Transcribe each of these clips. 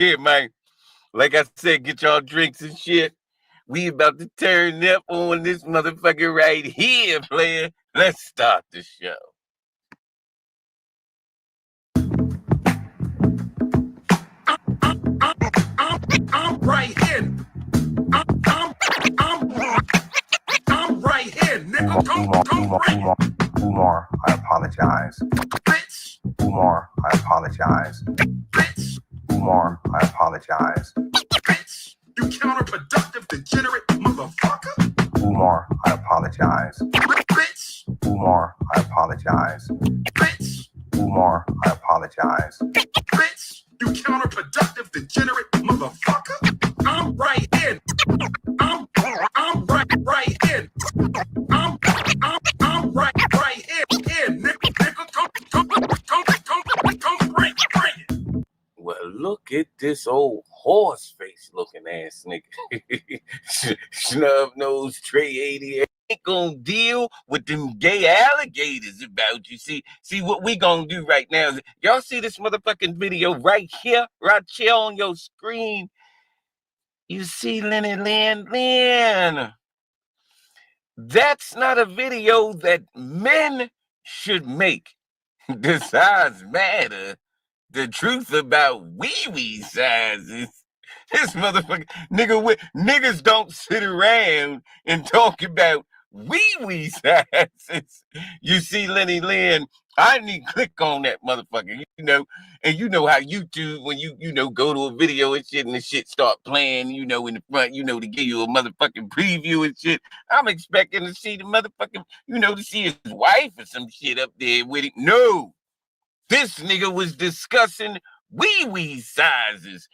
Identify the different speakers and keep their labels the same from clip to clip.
Speaker 1: Yeah, man. Like I said, get y'all drinks and shit. We about to turn up on this motherfucker right here, player. Let's start the show. I'm right here. I'm right here, nigga.
Speaker 2: Umar, I apologize.
Speaker 1: Bitch.
Speaker 2: Umar, I apologize.
Speaker 1: Bitch.
Speaker 2: Umar, I apologize.
Speaker 1: Bitch. You counterproductive, degenerate motherfucker.
Speaker 2: Umar, I apologize.
Speaker 1: Bitch.
Speaker 2: Umar, I apologize.
Speaker 1: Bitch.
Speaker 2: Umar, I apologize.
Speaker 1: Bitch. You counterproductive, degenerate motherfucker. I'm right here. I'm right here. I'm right here, nigga. Come bring it. Well, look at this old horse face looking ass nigga. Snub nose Trey 80 ain't gonna deal with them gay alligators about you. See what we gonna do right now is y'all see this motherfucking video right here on your screen. You see Lynn. That's not a video that men should make. The size matter. The truth about wee sizes. This motherfucker, niggas don't sit around and talk about wee sizes. You see, Lynn, I need to click on that motherfucker, and you know how YouTube, when you go to a video and shit, and the shit start playing, in the front, to give you a motherfucking preview and shit. I'm expecting to see the motherfucking, to see his wife or some shit up there with it. No. This nigga was discussing wee sizes.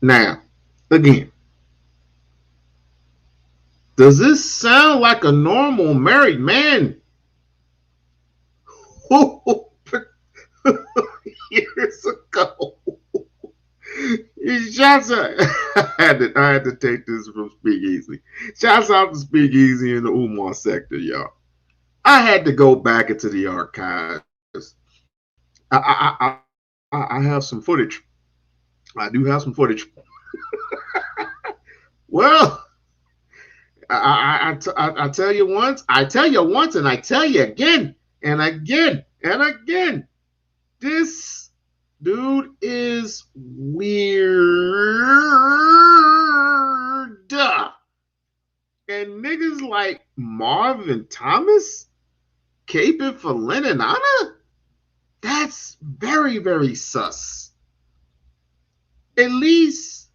Speaker 3: Now, again, does this sound like a normal married man? Years ago. Shouts out. I had to take this from Speakeasy. Shouts out to Speakeasy in the Umar sector, y'all. I had to go back into the archives. I have some footage. I do have some footage. Well, I tell you once, and I tell you again and again and again. This dude is weird. And niggas like Marvin Thomas caping for Lenon Honor? That's very, very sus. At least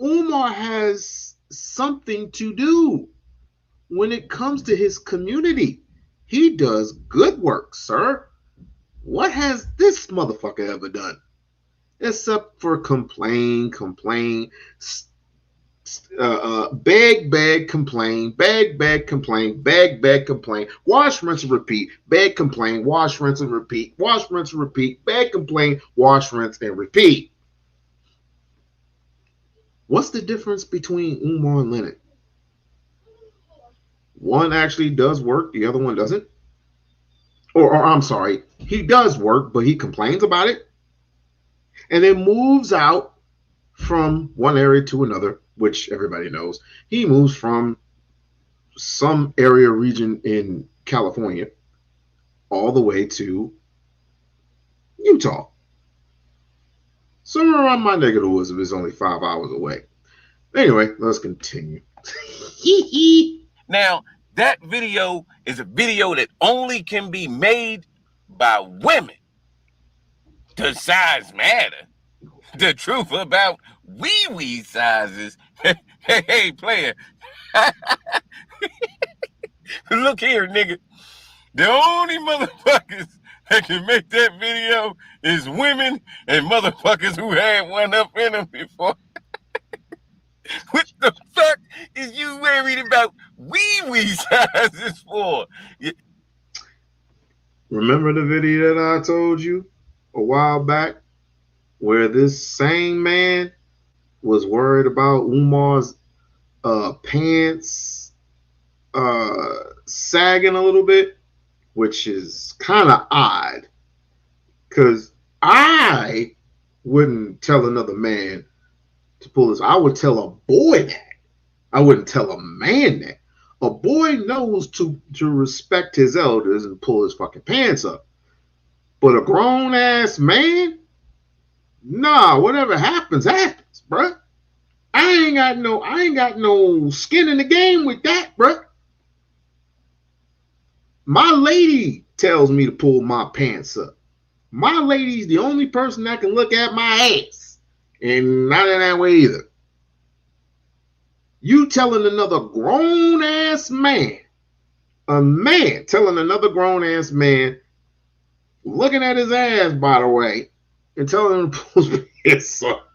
Speaker 3: Umar has something to do when it comes to his community. He does good work, sir. What has this motherfucker ever done? Except for complain, beg, complain, beg, complain, wash, rinse, and repeat, beg, complain, wash, rinse, and repeat, wash, rinse, and repeat, beg, complain, wash, rinse, and repeat. What's the difference between Umar and Lenon? One actually does work, the other one doesn't. Or I'm sorry, he does work, but he complains about it. And then moves out from one area to another, which everybody knows. He moves from some area region in California all the way to Utah. Somewhere around my neck of the woods if it's only 5 hours away. Anyway, let's continue.
Speaker 1: Now, that video is a video that only can be made by women. Does size matter? The truth about wee sizes. Hey, player. Look here, nigga. The only motherfuckers that can make that video is women and motherfuckers who had one up in them before. What the fuck is you worried about wee sizes for?
Speaker 3: Remember the video that I told you a while back where this same man was worried about Umar's pants sagging a little bit, which is kind of odd because I wouldn't tell another man to pull his. I would tell a boy that. I wouldn't tell a man that. A boy knows to respect his elders and pull his fucking pants up. But a grown ass man, nah, whatever happens, happens, bruh. I ain't got no skin in the game with that, bruh. My lady tells me to pull my pants up. My lady's the only person that can look at my ass. And not in that way either. You telling another grown ass man, a man telling another grown ass man, looking at his ass, by the way, and telling him to pull his pants up.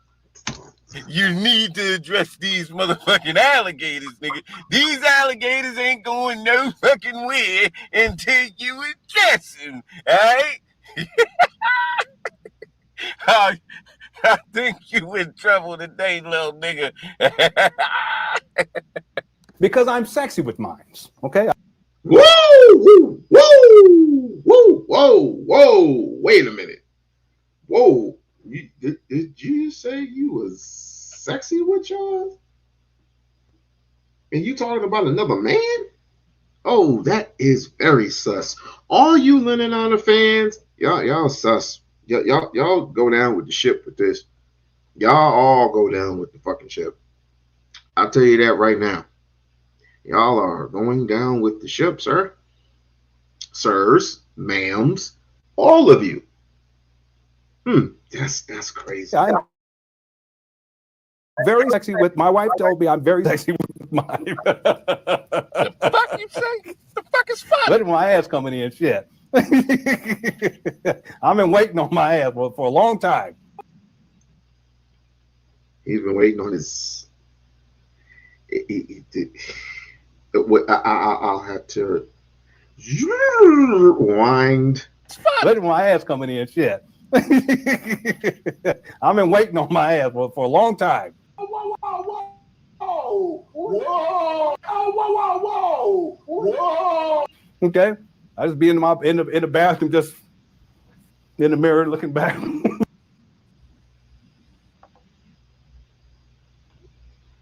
Speaker 1: You need to address these motherfucking alligators, nigga. These alligators ain't going no fucking where until you address them, alright? I think you in trouble today, little nigga.
Speaker 4: Because I'm sexy with mines, okay?
Speaker 3: Whoa, whoa, whoa, whoa, whoa, whoa. Wait a minute. Whoa. Did you say you was sexy with yours? And you talking about another man? Oh, that is very sus. All you Lenon Honor fans, y'all sus. Y'all go down with the ship with this. Y'all all go down with the fucking ship. I'll tell you that right now. Y'all are going down with the ship, sir. Sirs, ma'ams, all of you. That's crazy.
Speaker 4: I'm very sexy with my wife told me I'm very sexy with mine.
Speaker 1: The fuck you say? The fuck is fun?
Speaker 4: Letting my ass coming in, shit. I've been waiting on my ass for a long time.
Speaker 3: He's been waiting on his. I'll have to wind.
Speaker 4: Letting my ass coming in, shit. I've been waiting on my ass for a long time.
Speaker 5: Whoa, whoa, whoa, whoa, whoa, whoa, whoa.
Speaker 4: Okay, I just be in the bathroom, just in the mirror, looking back.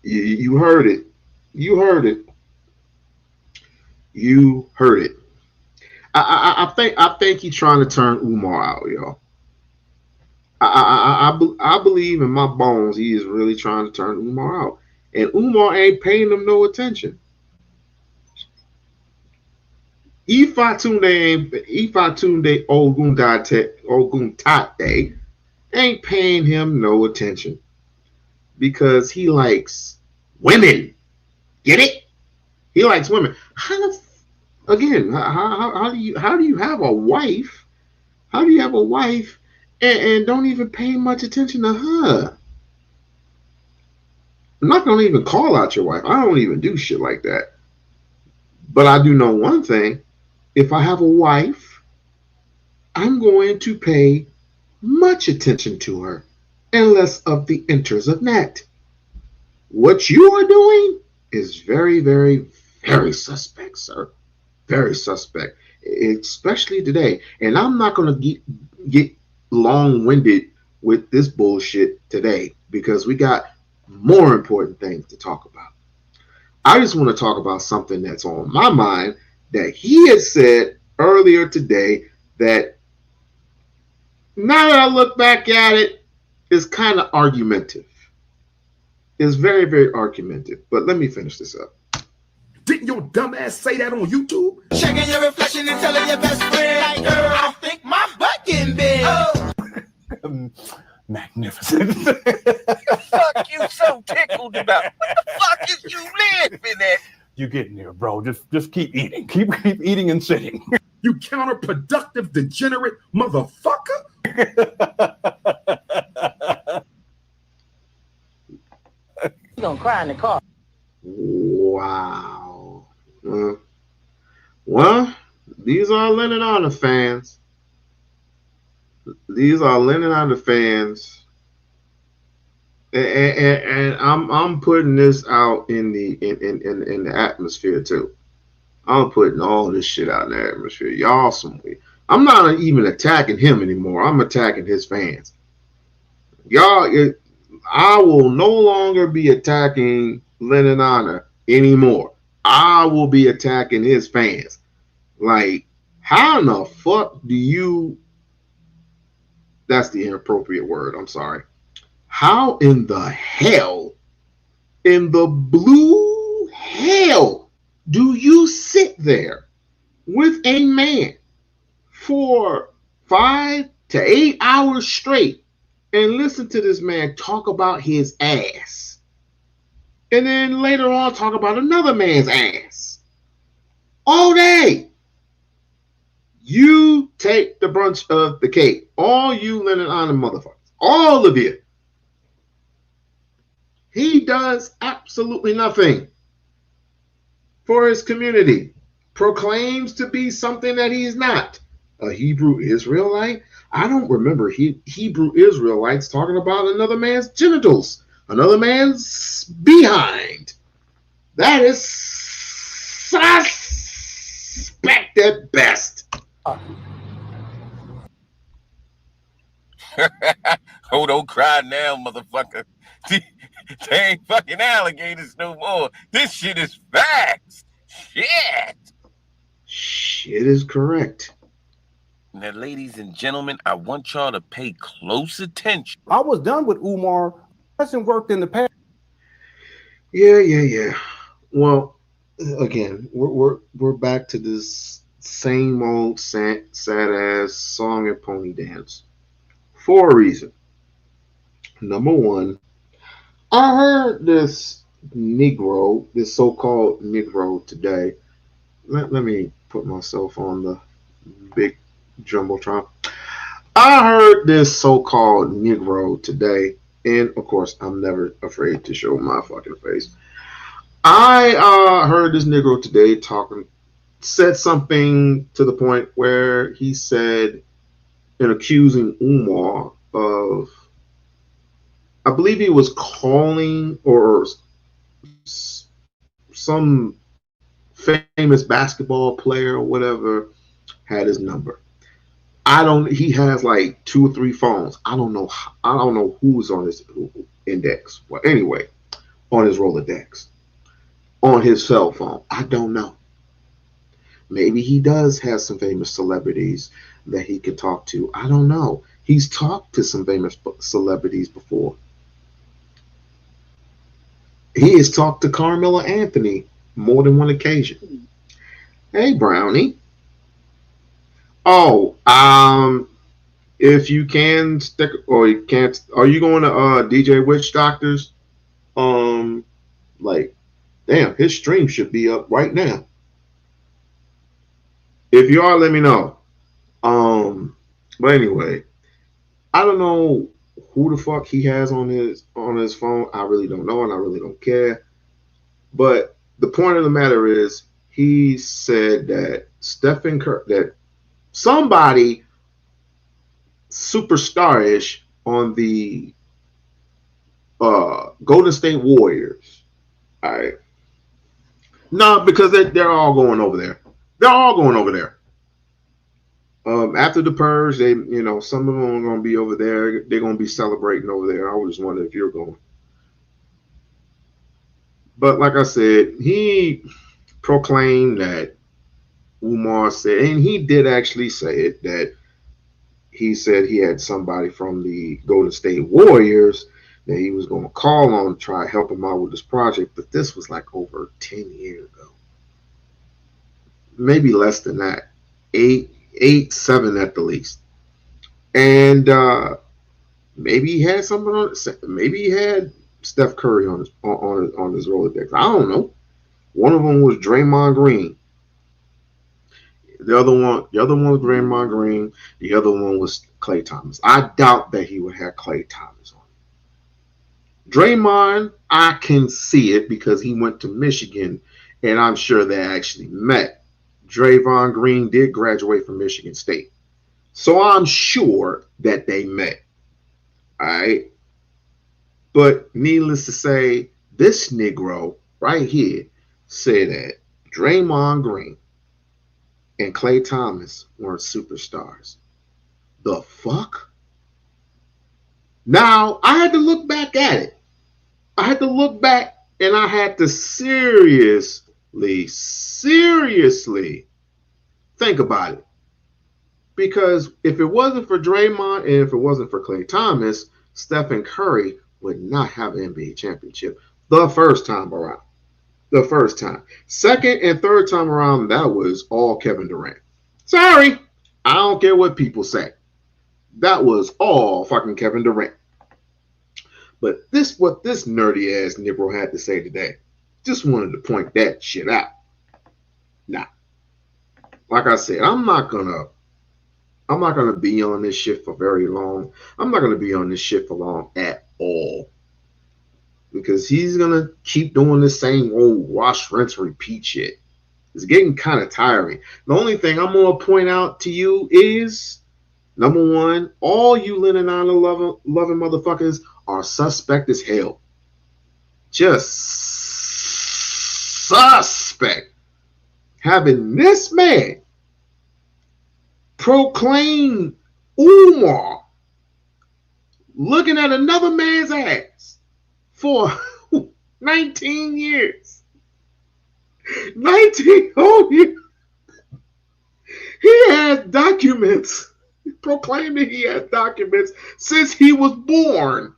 Speaker 3: You heard it. You heard it. You heard it. I think he's trying to turn Umar out, y'all. I believe in my bones he is really trying to turn Umar out. And Umar ain't paying him no attention. Ifatunde Oguntate ain't paying him no attention because he likes women. Get it? He likes women. How do you have a wife? How do you have a wife and don't even pay much attention to her? I'm not gonna even call out your wife. I don't even do shit like that. But I do know one thing. If I have a wife, I'm going to pay much attention to her and less of the enters of that. What you are doing is very, very, very suspect, sir. Very suspect, especially today. And I'm not going to get long-winded with this bullshit today because we got more important things to talk about. I just want to talk about something that's on my mind that he had said earlier today that now that I look back at it, is kind of argumentative. It's very, very argumentative. But let me finish this up.
Speaker 5: Didn't your dumb ass say that on YouTube?
Speaker 6: Checking your reflection and telling your best friend, like, girl, I think my butt getting big. Oh.
Speaker 4: Magnificent.
Speaker 1: What the fuck you so tickled about? What the fuck is you laughing at?
Speaker 4: You getting there, bro. Just keep eating. Keep eating and sitting.
Speaker 5: You counterproductive, degenerate motherfucker.
Speaker 6: You gonna cry in the car.
Speaker 3: Wow. Well, these are Lenon Honor fans. These are Lenon Honor fans. and I'm putting this out in the atmosphere too. I'm putting all this shit out in the atmosphere. Y'all some way. I'm not even attacking him anymore. I'm attacking his fans. I will no longer be attacking Lenon Honor anymore. I will be attacking his fans. Like, how in the fuck do you? That's the inappropriate word. I'm sorry. How in the hell, in the blue hell, do you sit there with a man for 5 to 8 hours straight and listen to this man talk about his ass, and then later on talk about another man's ass all day? You take the brunt of the cake. All you Lenon Honor motherfuckers. All of you. He does absolutely nothing for his community. Proclaims to be something that he's not. A Hebrew Israelite? I don't remember Hebrew Israelites talking about another man's genitals, another man's behind. That is suspect at best.
Speaker 1: Oh, don't cry now, motherfucker. They ain't fucking alligators no more. This shit is facts. Shit.
Speaker 3: Shit is correct.
Speaker 1: Now, ladies and gentlemen, I want y'all to pay close attention.
Speaker 4: I was done with Umar. Hasn't worked in the past.
Speaker 3: Yeah. Well, again, we're back to this same old sad ass song and pony dance for a reason. Number one, I heard this Negro, this so-called Negro today. Let me put myself on the big jumbotron. I heard this so-called Negro today, and of course, I'm never afraid to show my fucking face. I heard this Negro today said something to the point where he said, in accusing Umar of, I believe he was calling, or some famous basketball player or whatever had his number. He has like 2 or 3 phones. I don't know who's on his index. Well, anyway, on his Rolodex, on his cell phone. I don't know. Maybe he does have some famous celebrities that he could talk to. I don't know. He's talked to some famous celebrities before. He has talked to Carmela Anthony more than one occasion. Hey, Brownie. Oh, if you can stick, or you can't, are you going to DJ Witch Doctors? Like, damn, his stream should be up right now. If you are, let me know. But anyway, I don't know who the fuck he has on his phone. I really don't know, and I really don't care. But the point of the matter is, he said that Stephen Curry, that somebody superstarish on the Golden State Warriors. All right. No, because they're all going over there. They're all going over there. After the purge, some of them are going to be over there. They're going to be celebrating over there. I was just wondering if you're going. But like I said, he proclaimed that Umar said, and he did actually say it, that he said he had somebody from the Golden State Warriors that he was going to call on to try to help him out with this project. But this was like over 10 years ago. Maybe less than that. 7 at the least. And maybe he had something on it. Maybe he had Steph Curry on his Rolodex. I don't know. One of them was Draymond Green. The other one was Draymond Green. The other one was Klay Thomas. I doubt that he would have Klay Thomas on. Draymond, I can see it because he went to Michigan, and I'm sure they actually met. Draymond Green did graduate from Michigan State, so I'm sure that they met. All right. But needless to say, this Negro right here said that Draymond Green and Klay Thomas weren't superstars. The fuck? Now, I had to look back at it. I had to look back and I had to seriously think about it. Because if it wasn't for Draymond and if it wasn't for Klay Thomas, Stephen Curry would not have an NBA championship the first time around. The first time. Second and third time around, that was all Kevin Durant. Sorry. I don't care what people say. That was all fucking Kevin Durant. But what this nerdy ass Negro had to say today. Just wanted to point that shit out. Nah. Like I said, I'm not gonna be on this shit for very long. I'm not gonna be on this shit for long at all. Because he's gonna keep doing the same old wash, rinse, repeat shit. It's getting kind of tiring. The only thing I'm gonna point out to you is, number one, all you Lenon Honor loving motherfuckers are suspect as hell. Just suspect. Having this man proclaim Umar looking at another man's ass for 19 years. 19 whole years. He has documents. He proclaimed that he has documents since he was born.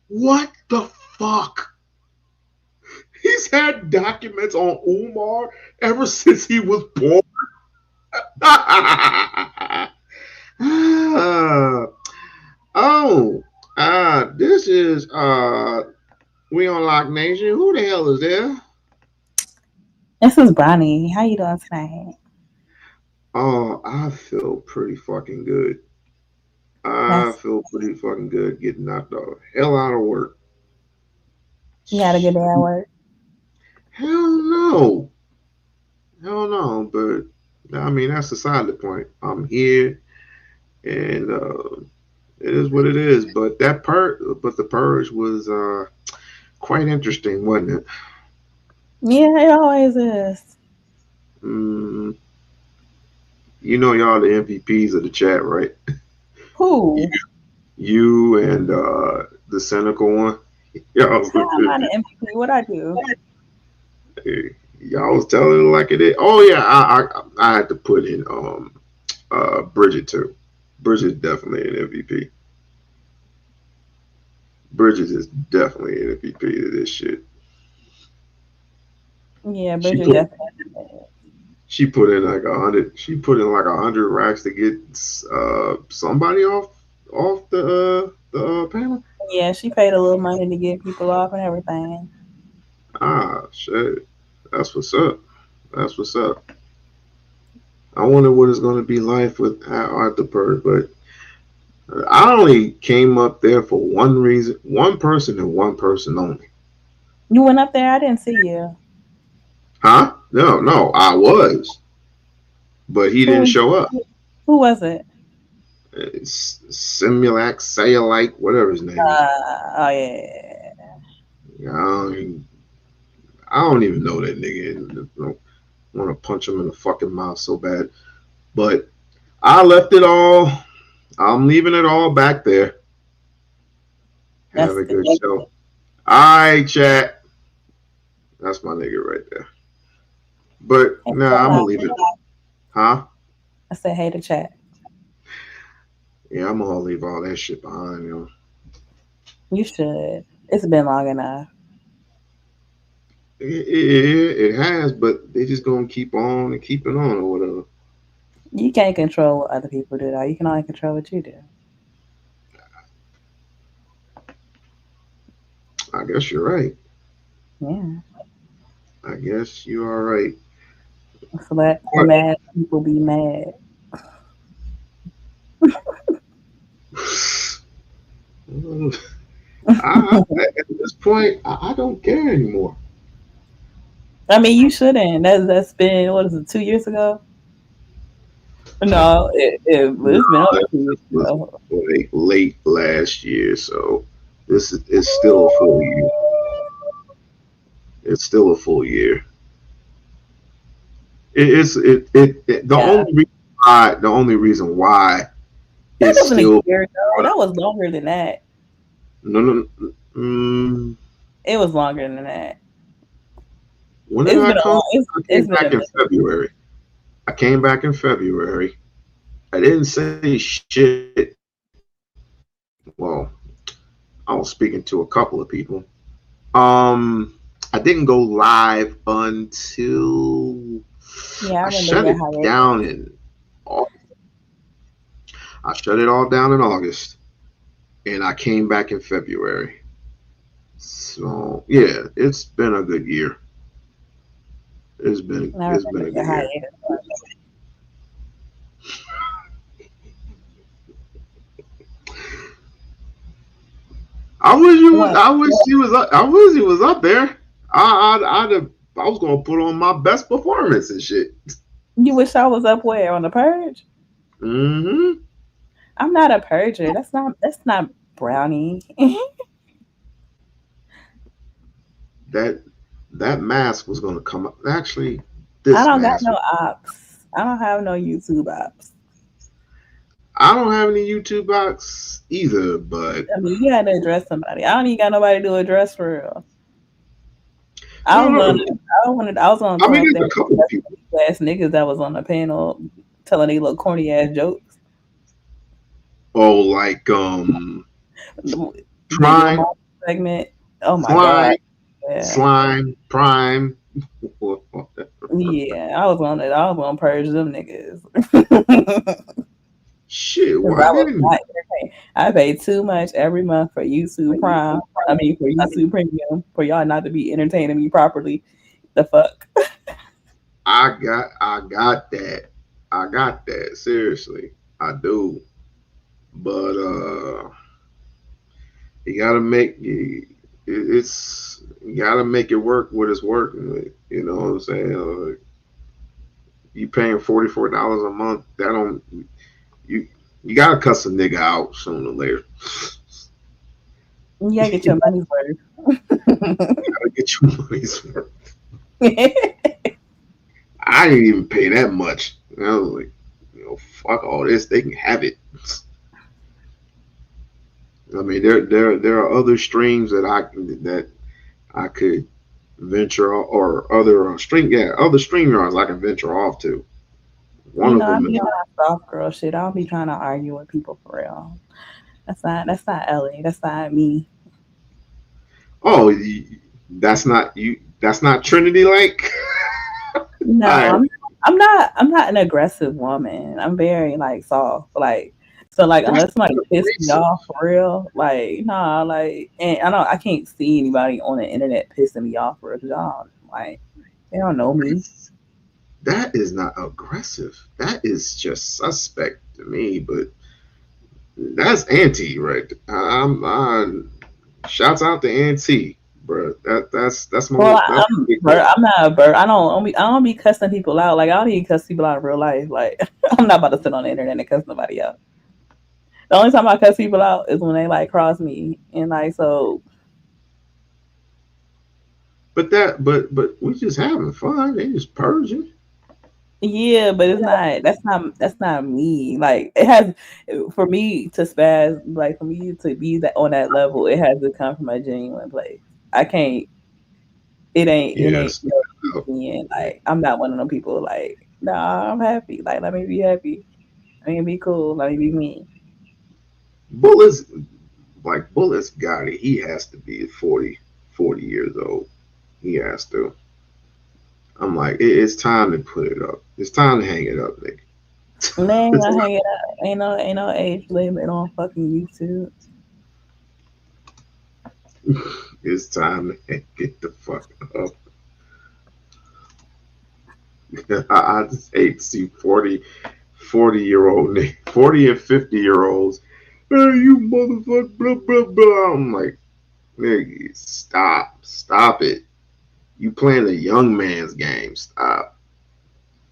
Speaker 3: What the fuck? He's had documents on Umar ever since he was born. This is We-On-Loc Nation. Who the hell is there?
Speaker 7: This is Bronny. How you doing tonight?
Speaker 3: Oh, I feel pretty fucking good. I feel pretty fucking good getting out the hell out of work.
Speaker 7: You had a good day at work?
Speaker 3: Hell no. Hell no. But I mean, that's beside the point. I'm here, and it is what it is. But the purge was quite interesting, wasn't it?
Speaker 7: Yeah, it always is.
Speaker 3: You know, y'all the MVPs of the chat, right?
Speaker 7: Who?
Speaker 3: You and the cynical one. Y'all
Speaker 7: I'm not an MVP. What I do?
Speaker 3: Y'all was telling it like it is. Oh yeah, I had to put in Bridget too. Bridget's definitely an MVP. Bridget is definitely an MVP to this shit.
Speaker 7: Yeah, Bridget definitely.
Speaker 3: She put in like 100. She put in like 100 racks to get somebody off the panel.
Speaker 7: Yeah, she paid a little money to get people off and everything.
Speaker 3: Ah, shit. That's what's up. That's what's up. I wonder what it's going to be like with at the purge, but I only came up there for one reason, one person and one person only.
Speaker 7: You went up there? I didn't see you.
Speaker 3: Huh? No, I was. But he didn't show up.
Speaker 7: Who was it?
Speaker 3: It's Simulac, Sayalite, whatever his name is.
Speaker 7: Oh, yeah.
Speaker 3: I don't even know that nigga. I want to punch him in the fucking mouth so bad. But I left it all. I'm leaving it all back there. Have a good show. All right, chat. That's my nigga right there. But I'm going to leave it. Huh?
Speaker 7: I said, hey to chat.
Speaker 3: Yeah, I'm going to leave all that shit behind, yo.
Speaker 7: You should. It's been long enough.
Speaker 3: It has, but they just going to keep on and keep it on or whatever.
Speaker 7: You can't control what other people do, though. You can only control what you do.
Speaker 3: I guess you're right.
Speaker 7: Yeah.
Speaker 3: I guess you are right.
Speaker 7: So let mad people be mad.
Speaker 3: At this point, I don't care anymore.
Speaker 7: I mean, you shouldn't. That's been, what is it, 2 years ago? No, it's been over 2 years ago.
Speaker 3: Late last year, so This is still a full year. It's still a full year.
Speaker 7: Yeah.
Speaker 3: The only reason why
Speaker 7: That
Speaker 3: it's
Speaker 7: wasn't a
Speaker 3: still
Speaker 7: year though. That was longer than that.
Speaker 3: no.
Speaker 7: It was longer than that.
Speaker 3: When did
Speaker 7: It's
Speaker 3: I
Speaker 7: been a
Speaker 3: come?
Speaker 7: long.
Speaker 3: I came
Speaker 7: It's been a
Speaker 3: back in
Speaker 7: minute.
Speaker 3: February. I came back in February. I didn't say shit. Well, I was speaking to a couple of people. I didn't go live until
Speaker 7: Yeah, I
Speaker 3: I
Speaker 7: remember
Speaker 3: shut
Speaker 7: your
Speaker 3: it
Speaker 7: hiatus.
Speaker 3: down in August. I shut it all down in August, and I came back in February. So yeah, it's been a good year.
Speaker 7: I
Speaker 3: It's
Speaker 7: remember
Speaker 3: been a
Speaker 7: your
Speaker 3: good year.
Speaker 7: hiatus. What?
Speaker 3: I wish he was up. I wish he was up there. I was gonna put on my best performance and shit.
Speaker 7: You wish I was up where on the purge?
Speaker 3: Hmm.
Speaker 7: I'm not a purger. That's not brownie.
Speaker 3: That that mask was gonna come up. Actually,
Speaker 7: I
Speaker 3: this
Speaker 7: don't got
Speaker 3: mask.
Speaker 7: no ops. I don't have no YouTube ops.
Speaker 3: I don't have any YouTube box either, but
Speaker 7: I mean, you had to address somebody. I don't even got nobody to address for real. I
Speaker 3: no,
Speaker 7: was
Speaker 3: no.
Speaker 7: gonna, I was gonna
Speaker 3: I
Speaker 7: come
Speaker 3: mean,
Speaker 7: up there
Speaker 3: there's
Speaker 7: and
Speaker 3: a couple of
Speaker 7: address
Speaker 3: people.
Speaker 7: the ass niggas that was on the panel telling they little corny ass jokes.
Speaker 3: Oh, like
Speaker 7: Did your
Speaker 3: Prime,
Speaker 7: mom segment? Oh my god.
Speaker 3: Slime,
Speaker 7: Yeah.
Speaker 3: Slime, Prime.
Speaker 7: Yeah, I was gonna purge them niggas.
Speaker 3: Shit,
Speaker 7: Because
Speaker 3: why
Speaker 7: I was
Speaker 3: didn't
Speaker 7: not entertained. I pay too much every month for YouTube Prime. I mean, for YouTube Premium, for y'all not to be entertaining me properly. The fuck?
Speaker 3: I got that. I got that. Seriously, I do. But you gotta make it's you gotta make it work what it's working with. You know what I'm saying? You paying $44 a month. That don't you you gotta cuss a nigga out sooner or later.
Speaker 7: You gotta get your money's worth.
Speaker 3: Gotta get your money's worth. I didn't even pay that much. I was like, fuck all this. They can have it. I mean, there are other streams that I could venture or other other stream yards I can venture off to.
Speaker 7: You
Speaker 3: One
Speaker 7: know,
Speaker 3: of
Speaker 7: I
Speaker 3: them
Speaker 7: be
Speaker 3: is
Speaker 7: on that soft girl shit. I don't be trying to argue with people for real. That's not Ellie. That's not me.
Speaker 3: oh, that's not you. That's not Trinity like.
Speaker 7: No,
Speaker 3: All right.
Speaker 7: I'm not an aggressive woman. I'm very like soft. Like so like
Speaker 3: That's
Speaker 7: unless somebody piss me
Speaker 3: aggressive.
Speaker 7: off for real, like nah, like and I can't see anybody on the internet pissing me off for real. 'Cause y'all like they don't know me.
Speaker 3: That is not aggressive. That is just suspect to me. But that's anti, right? Shouts out to Auntie, bro. That's my
Speaker 7: Well,
Speaker 3: that's my big girl.
Speaker 7: I'm not a bird. I don't be cussing people out. Like I don't even cuss people out in real life. Like I'm not about to sit on the internet and cuss nobody out. The only time I cuss people out is when they like cross me and like so.
Speaker 3: But we just having fun. They just purging.
Speaker 7: Yeah, but it's not. That's not me. Like it has for me to spaz. Like for me to be that on that level, it has to come from a genuine place. I can't. It ain't
Speaker 3: Yes.
Speaker 7: no being like I'm not one of them people. Like nah, I'm happy. Like let me be happy. Let me be cool. Let me be me.
Speaker 3: Bullets Bullets got it. He has to be 40 years old. He has to. I'm like, it's time to put it up. It's time to hang it up, nigga.
Speaker 7: Man, I hang it up. Ain't no age limit on fucking YouTube.
Speaker 3: It's time to hang it the fuck up. I just hate to see 40-year-old 40 and 50-year olds. Hey, you motherfucker, blah, blah, blah. I'm like, nigga, stop it. You playing a young man's game. Stop.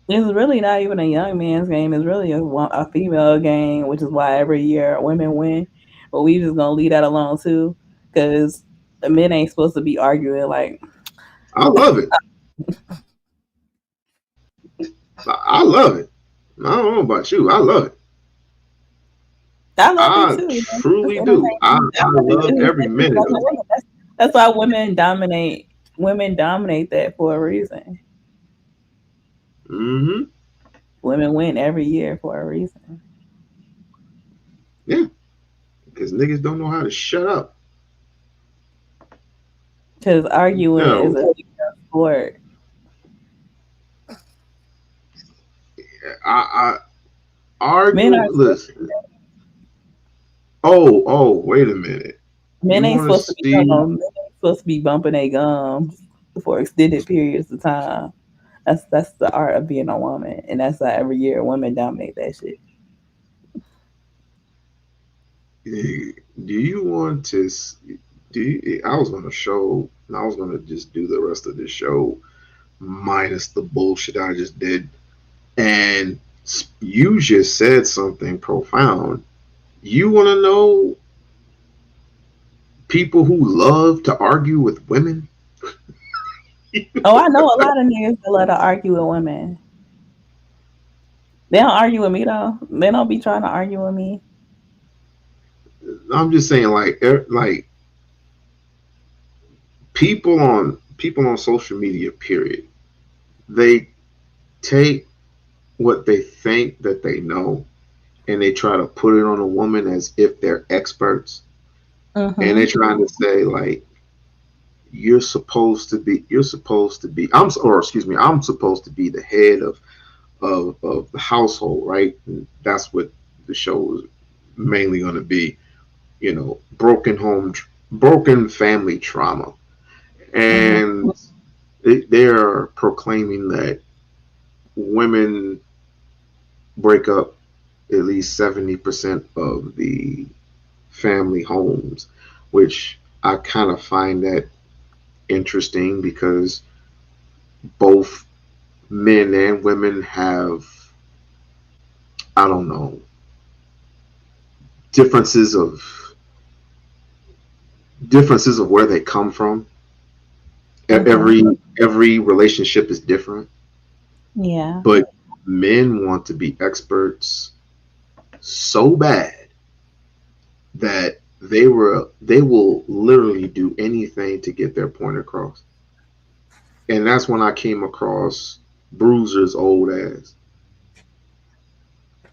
Speaker 7: It's really not even a young man's game. It's really a female game, which is why every year women win. But we just gonna leave that alone too, because the men ain't supposed to be arguing like.
Speaker 3: I love it. I love it. I don't know about you. I love it.
Speaker 7: I love
Speaker 3: I
Speaker 7: it too.
Speaker 3: truly do. I love every minute of it.
Speaker 7: That's why women dominate. Women dominate that for a reason.
Speaker 3: Mm-hmm.
Speaker 7: Women win every year for a reason.
Speaker 3: Yeah. Because niggas don't know how to shut up.
Speaker 7: Because arguing is a sport.
Speaker 3: I argue. Listen. Oh, wait a minute.
Speaker 7: Men ain't supposed to be bumping their gums for extended periods of time. That's the art of being a woman, and that's why every year women dominate that shit.
Speaker 3: Do you want to? I was going to show. I was going to just do the rest of the show minus the bullshit I just did, and you just said something profound. You want to know people who love to argue with women?
Speaker 7: Oh, I know a lot of niggas that love to argue with women. They don't argue with me though. They don't be trying to argue with me.
Speaker 3: I'm just saying, like people on social media. Period. They take what they think that they know, and they try to put it on a woman as if they're experts, and they're trying to say like, I'm supposed to be the head of the household, right? And that's what the show is mainly going to be, broken family trauma, and they're proclaiming that women break up at least 70% of the family homes, which I kind of find that interesting because both men and women have, I don't know, differences of where they come from. Every relationship is different.
Speaker 7: Yeah.
Speaker 3: But men want to be experts so bad that they will literally do anything to get their point across. And that's when I came across Bruiser's old ass.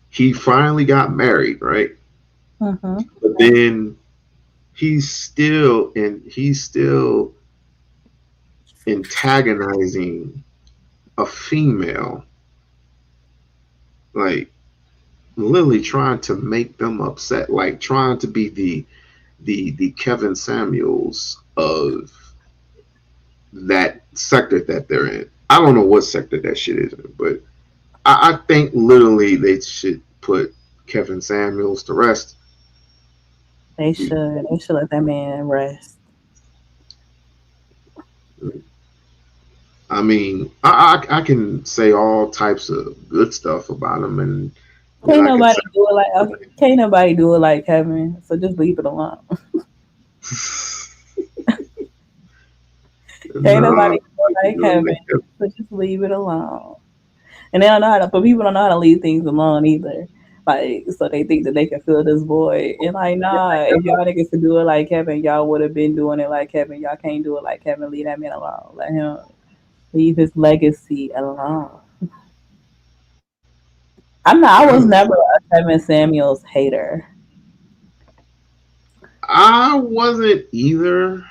Speaker 3: He finally got married, right? But then he's still antagonizing a female, like literally trying to make them upset, like trying to be the Kevin Samuels of that sector that they're in. I don't know what sector that shit is in, but I think literally they should put Kevin Samuels to rest.
Speaker 7: They should let that man rest.
Speaker 3: I mean, I can say all types of good stuff about him, and
Speaker 7: can't nobody do it like Kevin. So just leave it alone. Ain't nobody do it like Kevin. So just leave it alone. And they don't know how to. But people don't know how to leave things alone either. Like, so they think that they can fill this void. And like, nah, if y'all niggas could do it like Kevin, y'all would have been doing it like Kevin. Y'all can't do it like Kevin. Leave that man alone. Let him leave his legacy alone. I was never a Kevin Samuels hater.
Speaker 3: I wasn't either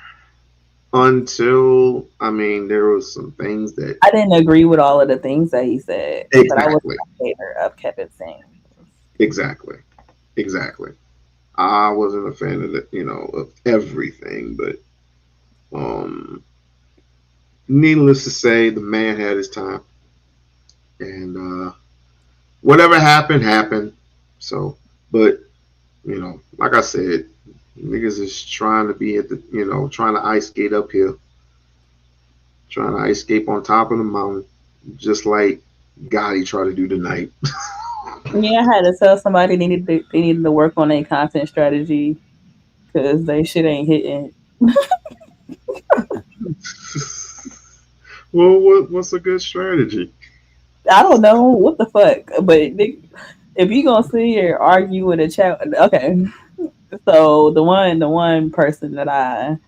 Speaker 3: until, there was some things that
Speaker 7: I didn't agree with all of the things that he said.
Speaker 3: Exactly.
Speaker 7: But I was a hater of Kevin Samuels.
Speaker 3: Exactly. I wasn't a fan of of everything, but needless to say, the man had his time, and whatever happened. So, but like I said, niggas is trying to be at the, trying to ice skate uphill, trying to ice skate on top of the mountain, just like Gotti tried to do tonight.
Speaker 7: Yeah, I had to tell somebody they needed to work on their content strategy because they shit ain't hitting.
Speaker 3: Well, what's a good strategy?
Speaker 7: I don't know what the fuck, but if you gonna sit here and argue with a chat, okay. So the one person that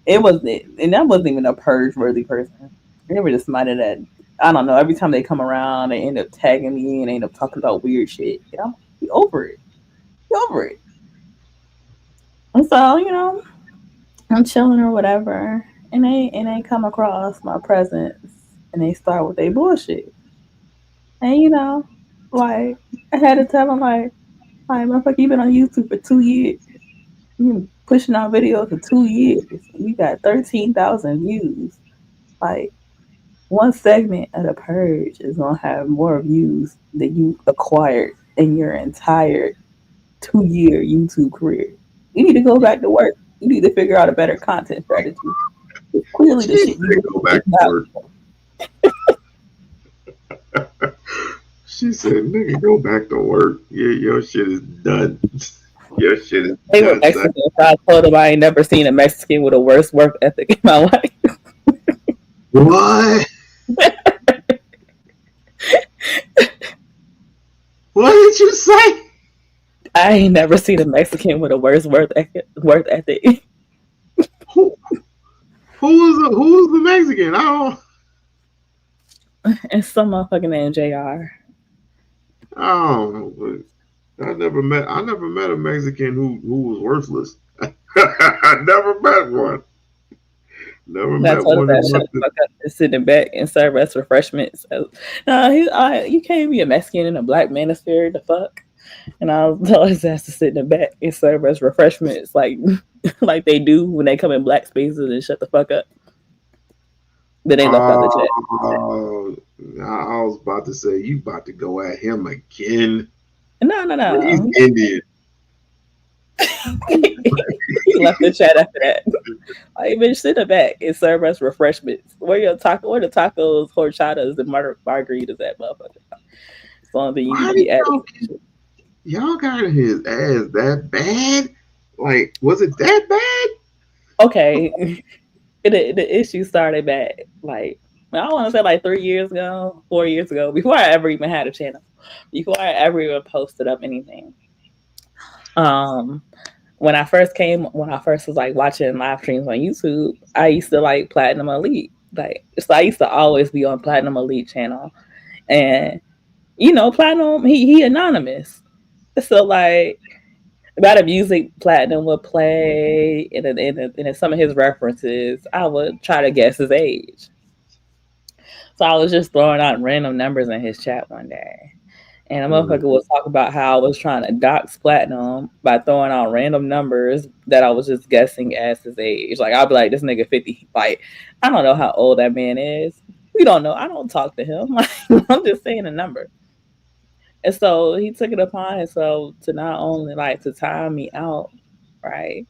Speaker 7: it wasn't, and that wasn't even a purge worthy person. They were just somebody that I don't know. Every time they come around, they end up tagging me and they end up talking about weird shit. And I'm like, over it, over it. And so I'm chilling or whatever, and they come across my presence and they start with their bullshit. And like I had to tell them like motherfucker, you been on YouTube for 2 years. You been pushing out videos for 2 years. You got 13,000 views. Like one segment of the purge is gonna have more views than you acquired in your entire 2 year YouTube career. You need to go back to work. You need to figure out a better content strategy. Clearly, the shit you
Speaker 3: go back to work. She said, "Nigga, go back to work. Yeah, your shit is done. Your shit is
Speaker 7: They were
Speaker 3: done.
Speaker 7: Mexican. So I told them I ain't never seen a Mexican with a worse work ethic in my life.
Speaker 3: What? What did you say?
Speaker 7: I ain't never seen a Mexican with a worse work ethic.
Speaker 3: Who was the Mexican? I don't.
Speaker 7: And some motherfucking named JR.
Speaker 3: Oh, I never met a Mexican who was worthless. I never met one. Never
Speaker 7: I
Speaker 3: met
Speaker 7: told him
Speaker 3: one.
Speaker 7: that shut the fuck up and sit in back and serve us refreshments. No, you can't be a Mexican in a black manosphere, the fuck. And I was telling his ass to sit in the back and serve us refreshments like they do when they come in black spaces and shut the fuck up. Then they left out the chat.
Speaker 3: I was about to say, you about to go at him again.
Speaker 7: No.
Speaker 3: He's Indian.
Speaker 7: He left the chat after that. Like, bitch, sit in the back and serve us refreshments. Where the tacos, horchatas, and margaritas at, motherfucker? It's the only thing you need to be adding.
Speaker 3: Y'all got his ass that bad? Like, was it that bad?
Speaker 7: Okay. The issue started back, like, I want to say like 4 years ago, before I ever even had a channel, before I ever even posted up anything. When I first was like watching live streams on YouTube, I used to like Platinum Elite. Like, so I used to always be on Platinum Elite channel. And Platinum, he anonymous. So like about the music Platinum would play and in some of his references, I would try to guess his age. So I was just throwing out random numbers in his chat one day. And a motherfucker was talking about how I was trying to dox Platinum by throwing out random numbers that I was just guessing as his age. Like, I'll be like, this nigga 50. Like, I don't know how old that man is. We don't know. I don't talk to him. Like, I'm just saying a number. And so he took it upon himself to not only like to time me out, right?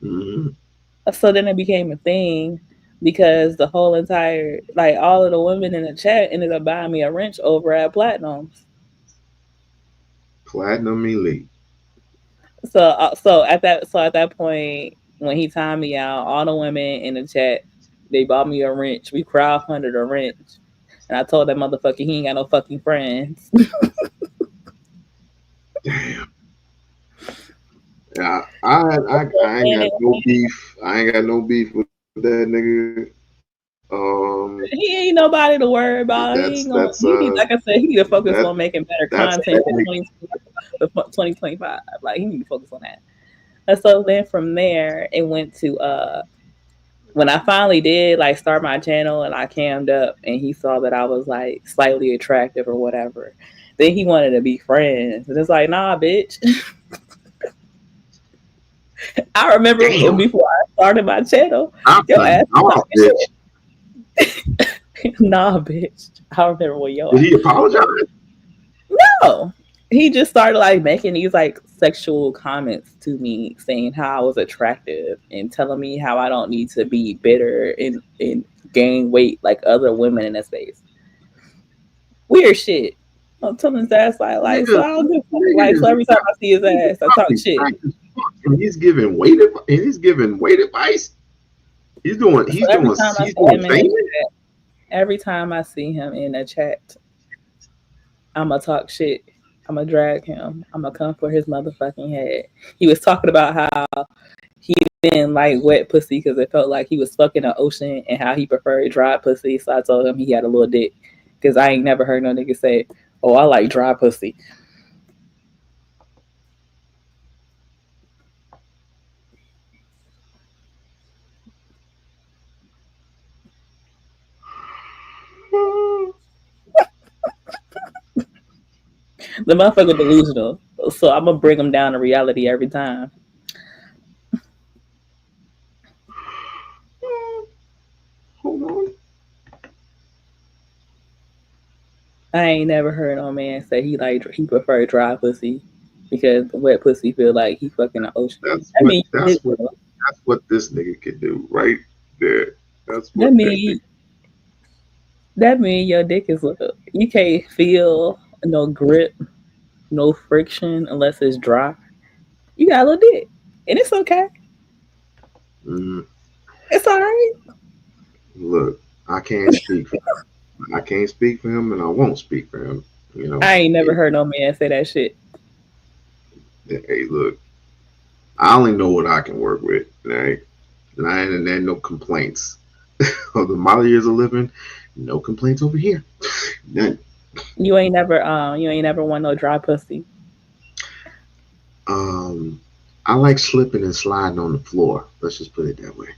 Speaker 3: Mm-hmm.
Speaker 7: So then it became a thing because the whole entire, like, all of the women in the chat ended up buying me a wrench over at Platinum's.
Speaker 3: Platinum Elite.
Speaker 7: So at that point, when he timed me out, all the women in the chat, they bought me a wrench. We crowdfunded a wrench. And I told that motherfucker he ain't got no fucking friends.
Speaker 3: Damn. Yeah, I ain't got no beef. I ain't got no beef with that nigga.
Speaker 7: He ain't nobody to worry about. Like I said, he need to focus on making better content for 2025. Like, he need to focus on that. And so then from there, it went to when I finally did like start my channel and I cammed up and he saw that I was like slightly attractive or whatever, then he wanted to be friends. And it's like, nah, bitch. I remember before I started my channel, your ass bitch. Nah, bitch. I remember when
Speaker 3: Did he apologize?
Speaker 7: No. He just started like making these like sexual comments to me, saying how I was attractive and telling me how I don't need to be bitter and gain weight like other women in that space. Weird shit. I'm telling his ass like so I don't give a fuck. Like, so every time I see his ass, I talk shit.
Speaker 3: And he's giving weight advice. He's doing
Speaker 7: So every time I see him in the
Speaker 3: famous.
Speaker 7: chat, every time I see him in the chat, I'ma talk shit. I'ma drag him. I'ma come for his motherfucking head. He was talking about how he didn't like wet pussy because it felt like he was fucking the ocean and how he preferred dry pussy. So I told him he had a little dick because I ain't never heard no nigga say, "Oh, I like dry pussy." The motherfucker delusional. So I'm gonna bring him down to reality every time.
Speaker 3: Hold on.
Speaker 7: I ain't never heard no man say he preferred dry pussy because wet pussy feel like he fucking the ocean.
Speaker 3: That's
Speaker 7: I
Speaker 3: what
Speaker 7: mean,
Speaker 3: that's what that's what this nigga could do right there. That's
Speaker 7: that
Speaker 3: what that
Speaker 7: mean that mean your dick is little. You can't feel no grip, no friction unless it's dry. You got a little dick, and it's okay.
Speaker 3: nigga.
Speaker 7: It's all right.
Speaker 3: Look, I can't speak for I can't speak for him, and I won't speak for him. You know,
Speaker 7: I ain't never heard no man say that shit.
Speaker 3: hey, look, I only know what I can work with, right? And there ain't no complaints. Of the model years of living, no complaints over here. None.
Speaker 7: You ain't never want no dry pussy.
Speaker 3: Um, I like slipping and sliding on the floor. Let's just put it that way.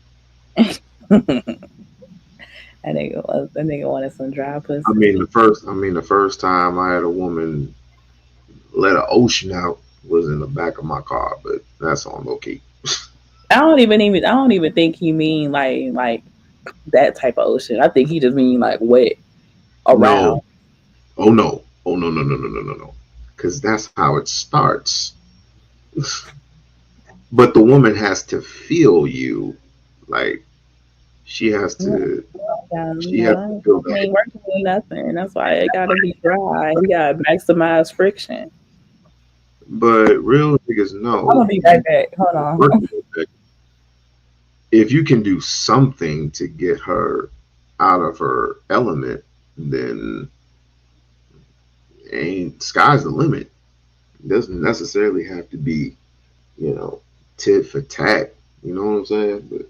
Speaker 7: That nigga wanted some dry pussy.
Speaker 3: The first time I had a woman let an ocean out was in the back of my car, but that's on low key.
Speaker 7: I don't even think he mean like that type of ocean. I think he just mean like wet around.
Speaker 3: No, oh no, oh no, no, no, no, no, no, no, because that's how it starts. But the woman has to feel you, like she has to. She has to feel
Speaker 7: He
Speaker 3: that.
Speaker 7: ain't working with nothing. That's why it gotta be dry. He gotta maximize friction.
Speaker 3: But real niggas
Speaker 7: I'm
Speaker 3: know
Speaker 7: gonna be right back. Hold on.
Speaker 3: if you can do something to get her out of her element, then ain't sky's the limit. It doesn't necessarily have to be, you know, tit for tat. You know what I'm saying? But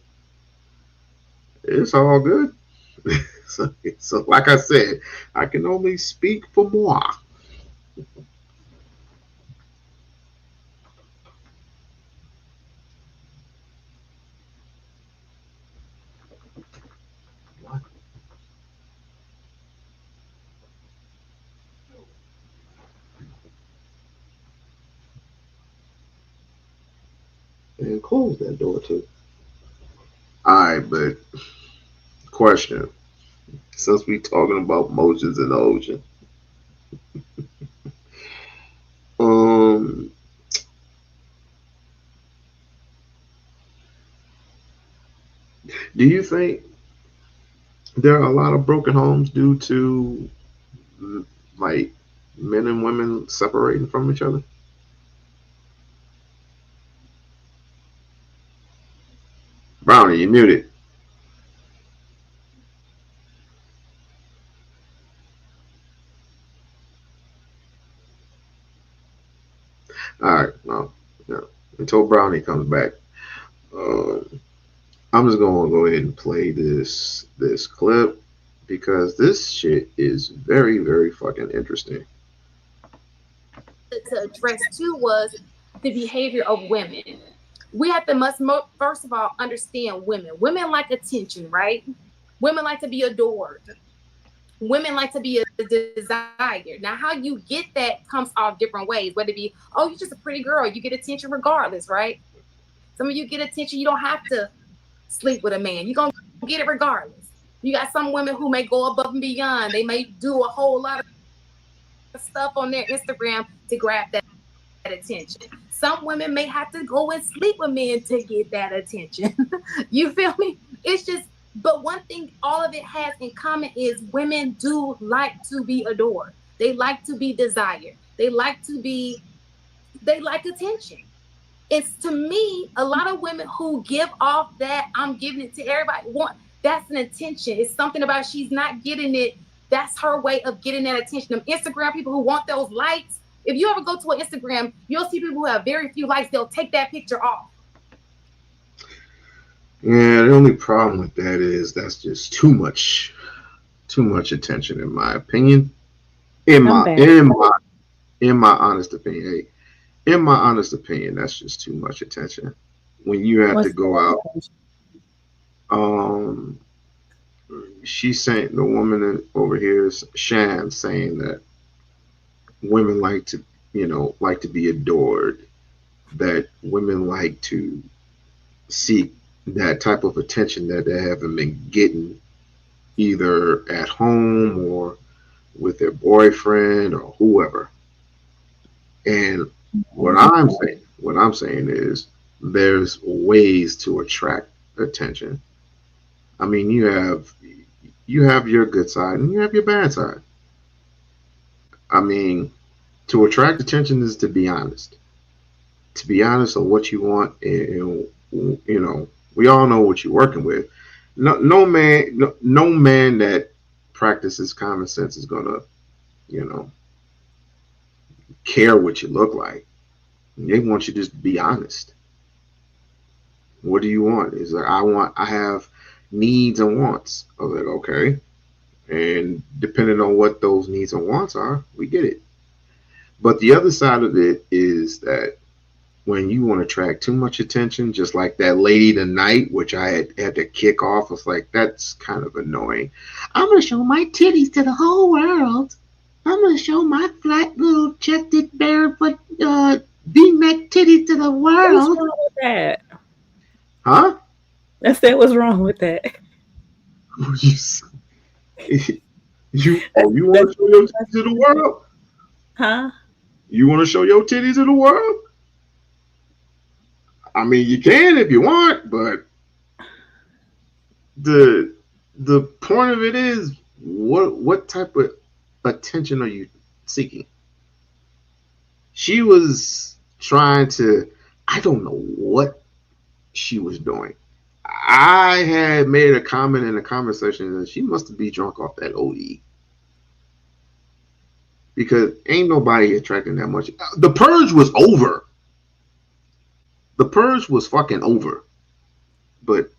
Speaker 3: it's all good. So like I said, I can only speak for moi. And close that door too. All right, but question: since we talking about motions in the ocean, um, do you think there are a lot of broken homes due to like men and women separating from each other? Brownie, you muted. All right, well, yeah. Until Brownie comes back, I'm just gonna go ahead and play this clip because this shit is very very fucking interesting.
Speaker 8: To address too was the behavior of women. We have to first of all understand women. Women like attention, right? Women like to be adored. Women like to be desired. Now, how you get that comes off different ways. Whether it be, oh, you're just a pretty girl, you get attention regardless, right? Some of you get attention, you don't have to sleep with a man. You're gonna get it regardless. You got some women who may go above and beyond. They may do a whole lot of stuff on their Instagram to grab that attention. Some women may have to go and sleep with men to get that attention. You feel me? It's just, but one thing all of it has in common is women do like to be adored. They like to be desired. They like attention. it's, to me, a lot of women who give off that I'm giving it to everybody want, that's an attention. It's something about she's not getting it. That's her way of getting that attention. Them Instagram people who want those likes. If you ever go to an Instagram, you'll see people who have very few likes. They'll take that picture off.
Speaker 3: Yeah, the only problem with that is that's just too much attention, in my opinion. In my honest opinion, in my honest opinion, that's just too much attention. When you have to go out, she's saying, the woman over here is Shan saying that women like to be adored, that women like to seek that type of attention that they haven't been getting either at home or with their boyfriend or whoever. And what I'm saying is there's ways to attract attention. I mean, you have your good side and you have your bad side. I mean, to attract attention is to be honest. To be honest on what you want, and we all know what you're working with. No man that practices common sense is gonna, care what you look like. They want you to just be honest. What do you want? Is like, I have needs and wants. I was like, okay. And depending on what those needs and wants are, we get it. But the other side of it is that when you want to attract too much attention, just like that lady tonight, which I had to kick off, was like, that's kind of annoying. I'm going to show my titties to the whole world. I'm going to show my flat little chested barefoot V-neck titties to the world.
Speaker 7: What's wrong with that?
Speaker 3: Huh?
Speaker 7: I said, what's wrong with that?
Speaker 3: You want to show your titties to the world?
Speaker 7: Huh?
Speaker 3: You want to show your titties to the world? I mean, you can if you want, but the point of it is, what type of attention are you seeking? She was trying to, I don't know what she was doing. I had made a comment in the comment section that she must be drunk off that OE. Because ain't nobody attracting that much. The purge was over. The purge was fucking over. But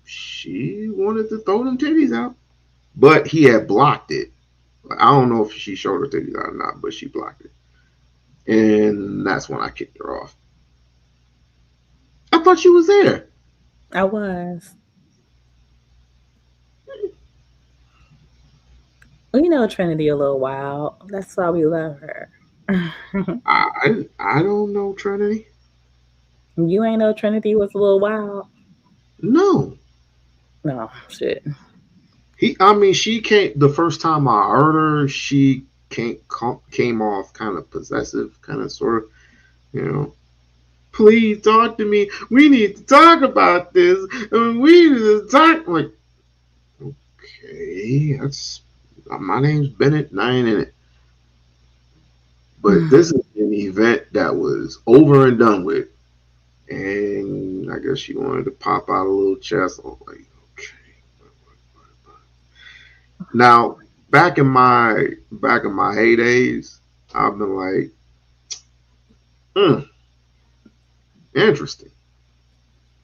Speaker 3: she wanted to throw them titties out. But he had blocked it. I don't know if she showed her titties out or not, but she blocked it. And that's when I kicked her off. I thought she was there.
Speaker 7: I was. We know Trinity a little wild. That's why we love her.
Speaker 3: I don't know Trinity.
Speaker 7: You ain't know Trinity was a little wild?
Speaker 3: No.
Speaker 7: No, shit.
Speaker 3: She came, the first time I heard her, she came off kind of possessive, kind of sort of, please talk to me. We need to talk about this. We need to talk. Like, okay, my name's Bennett and I ain't in it. But this is an event that was over and done with. And I guess she wanted to pop out a little chest. I was like, okay. Now, back in my heydays, I've been like, interesting.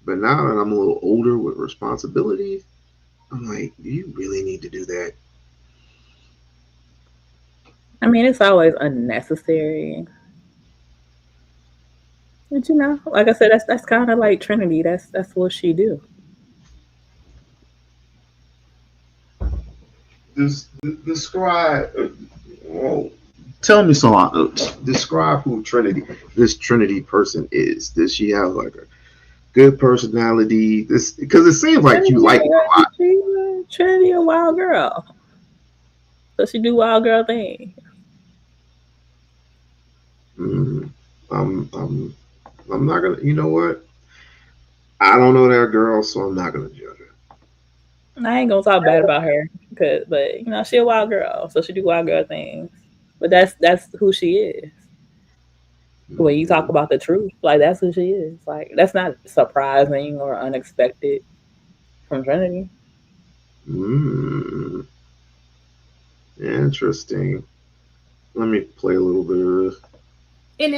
Speaker 3: But now that I'm a little older with responsibilities, I'm like, do you really need to do that?
Speaker 7: I mean, it's always unnecessary. But like I said, that's kind of like Trinity. That's what she do.
Speaker 3: Describe. Well, tell me something. Describe who this Trinity person is. Does she have like a good personality? Because it seems like you like her a lot.
Speaker 7: Trinity a wild girl. So she do wild girl things.
Speaker 3: I'm not gonna. You know what? I don't know that girl, so I'm not gonna judge her.
Speaker 7: I ain't gonna talk bad about her, but she a wild girl, so she do wild girl things. But that's who she is. When you talk about the truth, like that's who she is. Like that's not surprising or unexpected from Trinity.
Speaker 3: Mm, interesting. Let me play a little bit of this.
Speaker 8: And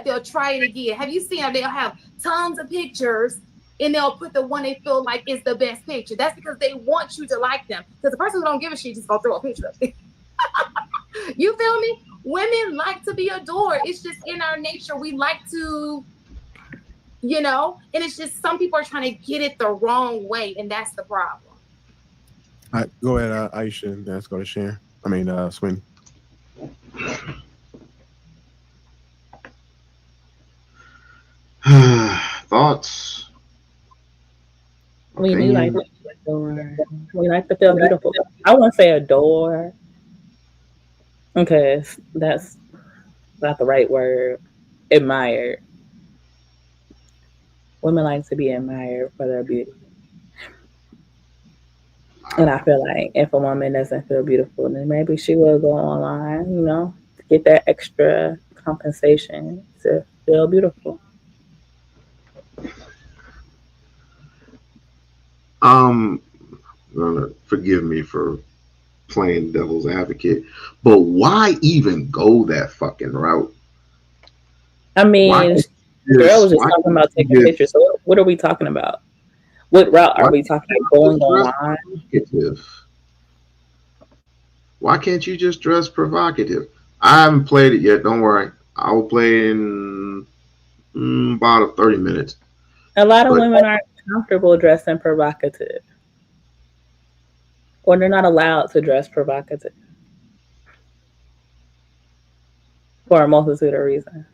Speaker 8: they'll try it again. Have you seen how they'll have tons of pictures and they'll put the one they feel like is the best picture? That's because they want you to like them. Because the person who don't give a shit just gonna throw a picture up. You feel me? Women like to be adored. It's just in our nature. We like to, and it's just some people are trying to get it the wrong way, and that's the problem.
Speaker 9: All right, go ahead, Aisha, and let's go to Sharon. Swin.
Speaker 3: Thoughts?
Speaker 7: We do like to adore. We like to feel beautiful. I wouldn't say adore, because that's not the right word. Admired. Women like to be admired for their beauty. And I feel like if a woman doesn't feel beautiful, then maybe she will go online, to get that extra compensation to feel beautiful.
Speaker 3: Forgive me for playing devil's advocate, but why even go that fucking route?
Speaker 7: I mean, girl was just talking about taking pictures. So what are we talking about? What route are we talking about? Going online?
Speaker 3: Why can't you just dress provocative? I haven't played it yet. Don't worry. I will play in about 30 minutes.
Speaker 7: A lot of women aren't comfortable dressing provocative. Or they're not allowed to dress provocative. For a multitude of reasons.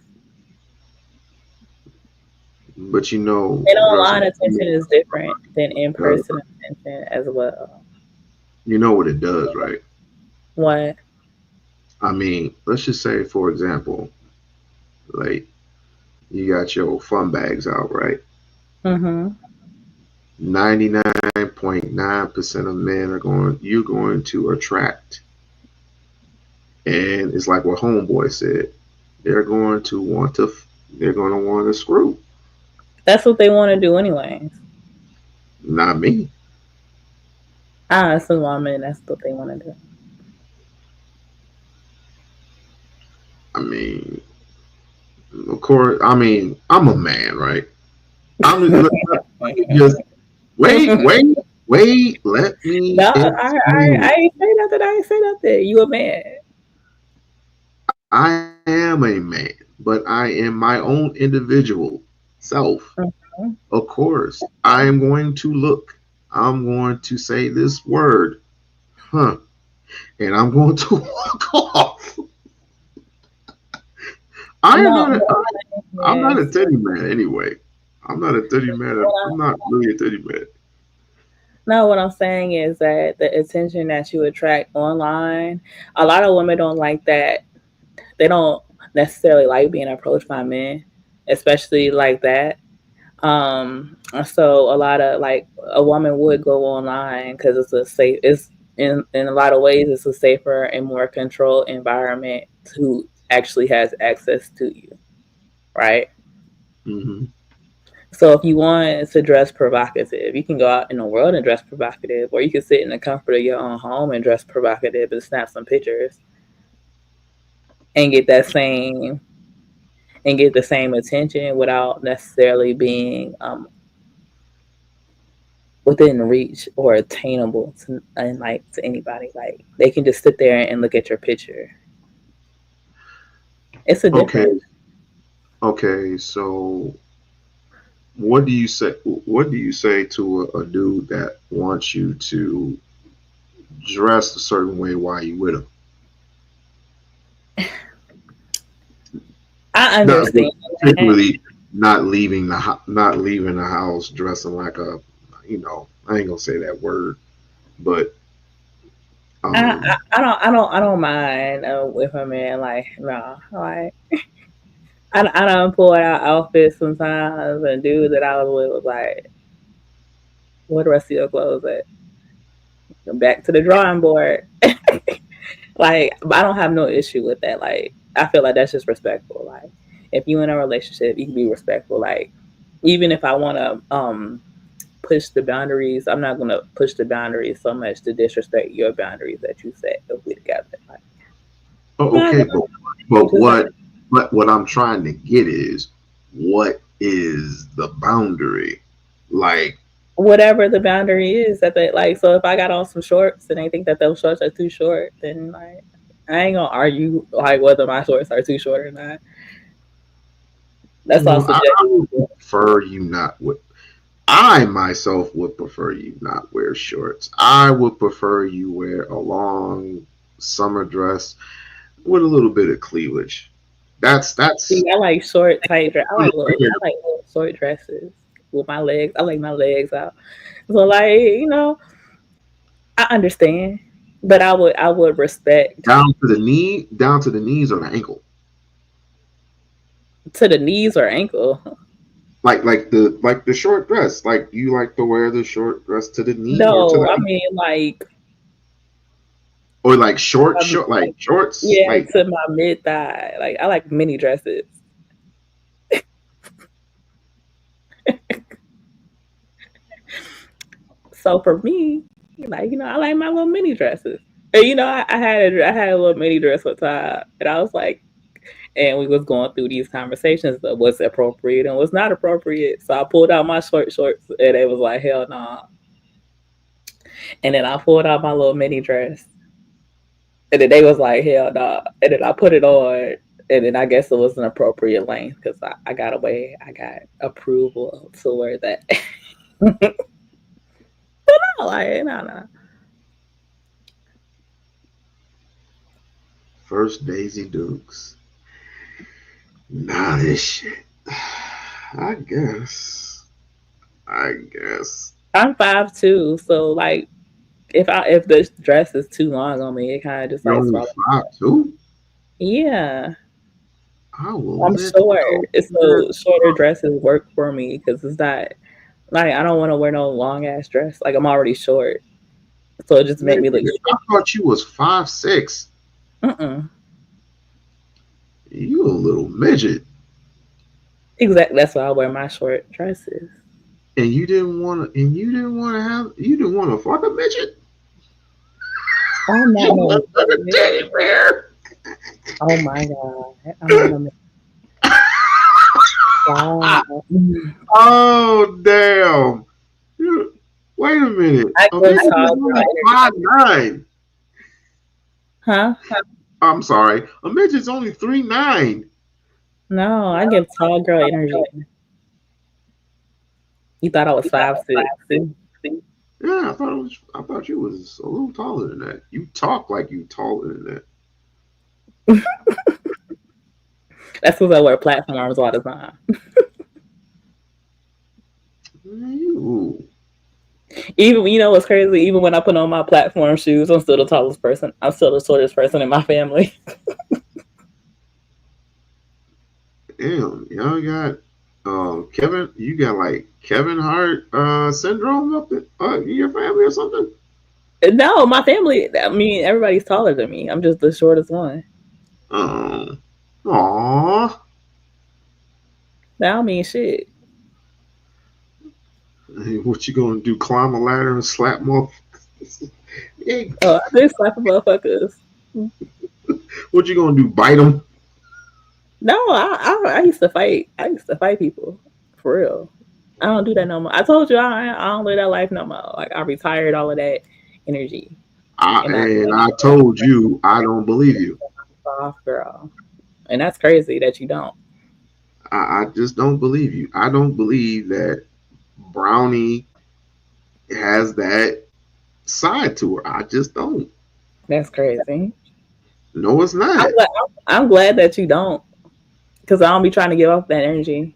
Speaker 3: But
Speaker 7: and online attention is different than in-person attention as well.
Speaker 3: You know what it does, right?
Speaker 7: What?
Speaker 3: I mean, let's just say, for example, like you got your fun bags out, right? 99.9% of men you're going to attract. And it's like what Homeboy said. They're going to want to screw.
Speaker 7: That's what they want to do anyways.
Speaker 3: Not me.
Speaker 7: As a woman, that's what they want to do.
Speaker 3: I mean, of course, I'm a man, right? I'm just wait, let me.
Speaker 7: No, I ain't say nothing. You a man.
Speaker 3: I am a man, but I am my own individual self. Of course, I am going to look. I'm going to say this word, and I'm going to walk off. I'm not a teddy man anyway. I'm not a teddy man. I'm not really a teddy man.
Speaker 7: No, what I'm saying is that the attention that you attract online, a lot of women don't like that. They don't necessarily like being approached by men, especially like that. So a lot of a woman would go online because it's in a lot of ways it's a safer and more controlled environment who actually has access to you, right? So if you want to dress provocative, you can go out in the world and dress provocative, or you can sit in the comfort of your own home and dress provocative and snap some pictures and get the same attention without necessarily being within reach or attainable to anybody. Like they can just sit there and look at your picture. It's a difference.
Speaker 3: Okay, so what do you say to a dude that wants you to dress a certain way while you with him?
Speaker 7: I understand.
Speaker 3: Particularly not leaving the house dressing like a, I ain't gonna say that word, but
Speaker 7: I don't mind if a man I don't pull out outfits sometimes, and dude that I was with was like, "Where the rest of your clothes at? Back to the drawing board." But I don't have no issue with that. Like, I feel like that's just respectful. Like, if you in a relationship, you can be respectful. Like, even if I want to push the boundaries, I'm not gonna push the boundaries so much to disrespect your boundaries that you set if we together. Like,
Speaker 3: Oh, okay, but what I'm trying to get is, what is the boundary? Like,
Speaker 7: whatever the boundary is that they like. So if I got on some shorts and they think that those shorts are too short, then like I ain't gonna argue like whether my shorts are too short or not. That's all
Speaker 3: I
Speaker 7: subjective.
Speaker 3: would prefer you not with. I myself would prefer you not wear shorts. I would prefer you wear a long summer dress with a little bit of cleavage. That's
Speaker 7: See, I like short, tight dress. I like little short dresses with my legs. I like my legs out. So like, I understand, but I would respect
Speaker 3: down to the knees or the ankle.
Speaker 7: to the knees or ankle.
Speaker 3: Like the short dress. Like you like to wear the short dress to the knee or to
Speaker 7: No,
Speaker 3: the
Speaker 7: I
Speaker 3: ankle?
Speaker 7: mean like
Speaker 3: Or like short like shorts.
Speaker 7: yeah,
Speaker 3: Like
Speaker 7: to my mid thigh. Like I like mini dresses. So for me, like I like my little mini dresses. And I had a little mini dress one time, and I was like, and we was going through these conversations of what's appropriate and what's not appropriate. So I pulled out my short shorts, and it was like, hell no. Nah. And then I pulled out my little mini dress, and then they was like, hell no. Nah. And then I put it on, and then I guess it was an appropriate length because I got approval to wear that. But no, like no.
Speaker 3: First Daisy Dukes. Nah, this shit. I guess.
Speaker 7: I'm 5'2", so like if the dress is too long on me, it kind of just
Speaker 3: You're
Speaker 7: like
Speaker 3: only 5'2"?
Speaker 7: Yeah.
Speaker 3: I'm
Speaker 7: short. So shorter dresses work for me because it's not like I don't want to wear no long ass dress. Like I'm already short, so it just make me look.
Speaker 3: I thought you was 5'6". You a little midget.
Speaker 7: Exactly. That's why I wear my short dresses.
Speaker 3: And you didn't want to fuck a midget.
Speaker 7: I'm not no
Speaker 3: teddy bear.
Speaker 7: Oh my god! I'm not
Speaker 3: Oh damn! Wait a minute.
Speaker 7: I
Speaker 3: 5'9".
Speaker 7: Huh?
Speaker 3: I'm sorry. A midget's only 3'9".
Speaker 7: No, I give tall girl energy. You thought I was 5'6".
Speaker 3: Yeah, I thought you was a little taller than that. You talk like you taller than that.
Speaker 7: That's because I wear platforms all the time. Even what's crazy? Even when I put on my platform shoes, I'm still the tallest person. I'm still the shortest person in my family.
Speaker 3: Damn, y'all got Kevin. You got like Kevin Hart syndrome up in your family or something?
Speaker 7: No, my family. I mean, everybody's taller than me. I'm just the shortest one.
Speaker 3: Aww.
Speaker 7: That don't mean shit.
Speaker 3: Hey, what you gonna do? Climb a ladder and slap motherfuckers?
Speaker 7: I did slap motherfuckers.
Speaker 3: What you gonna do? Bite them?
Speaker 7: No, I used to fight. I used to fight people for real. I don't do that no more. I told you I don't live that life no more. Like I retired all of that energy.
Speaker 3: I told you I don't believe you.
Speaker 7: Soft girl, and that's crazy that you don't.
Speaker 3: I just don't believe you. I don't believe that Brownie has that side to her. I just don't.
Speaker 7: That's crazy.
Speaker 3: No, it's not.
Speaker 7: I'm glad that you don't, because I don't be trying to give off that energy.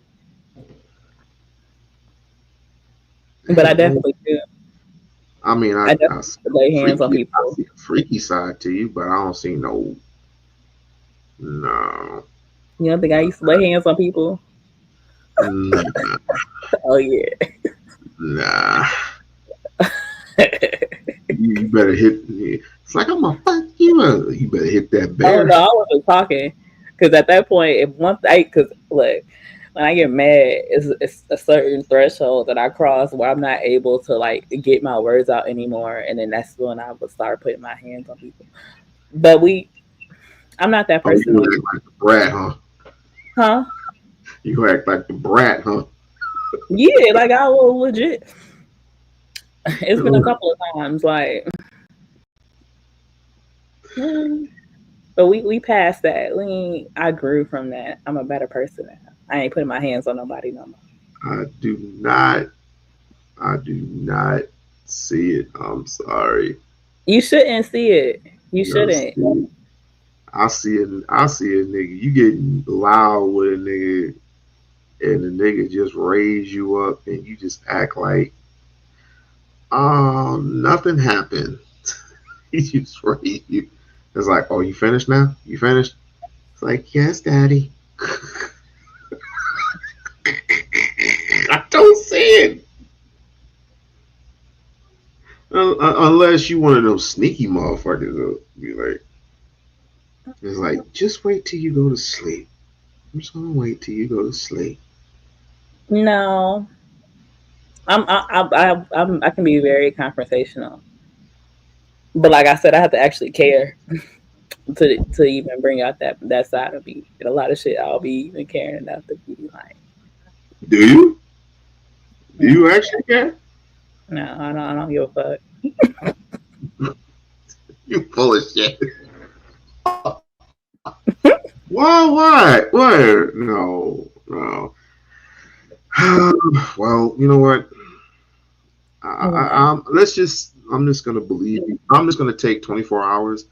Speaker 7: But I definitely do.
Speaker 3: I mean, I
Speaker 7: lay hands on people.
Speaker 3: I see a freaky side to you, but I don't see no. No.
Speaker 7: You don't think I used to lay hands on people?
Speaker 3: Nah.
Speaker 7: Oh yeah.
Speaker 3: Nah. You better hit me. It's like I'm gonna fuck you up. You better hit that bear.
Speaker 7: Oh no, I wasn't talking. Because at that point, if once because look, when I get mad, it's a certain threshold that I cross where I'm not able to like get my words out anymore, and then that's when I would start putting my hands on people. But I'm not that
Speaker 3: Oh,
Speaker 7: person.
Speaker 3: you act like the brat, huh?
Speaker 7: Huh?
Speaker 3: You act like the brat, huh?
Speaker 7: Yeah, like I will legit. It's been a couple of times, like, but we passed that. I grew from that. I'm a better person now. I ain't putting my hands on nobody no more.
Speaker 3: I do not see it. I'm sorry.
Speaker 7: You shouldn't see it. You
Speaker 3: Yes,
Speaker 7: shouldn't.
Speaker 3: I see it. I see a nigga. You getting loud with a nigga, and the nigga just raise you up, and you just act like, oh, nothing happened. He just raised you. It's like, oh, you finished now? You finished? It's like, yes, daddy. I don't see it. Unless you one of those sneaky motherfuckers, be like, it's like, just wait till you go to sleep. I'm just gonna wait till you go to sleep.
Speaker 7: No, I can be very confrontational, but like I said, I have to actually care to even bring out that side of me. And a lot of shit I'll be even caring enough to be like,
Speaker 3: Do you? Do you actually care?
Speaker 7: no, I don't give a fuck.
Speaker 3: You full of shit. Why? Why? No. Well, you know what? I'm just gonna believe you. I'm just gonna take 24 hours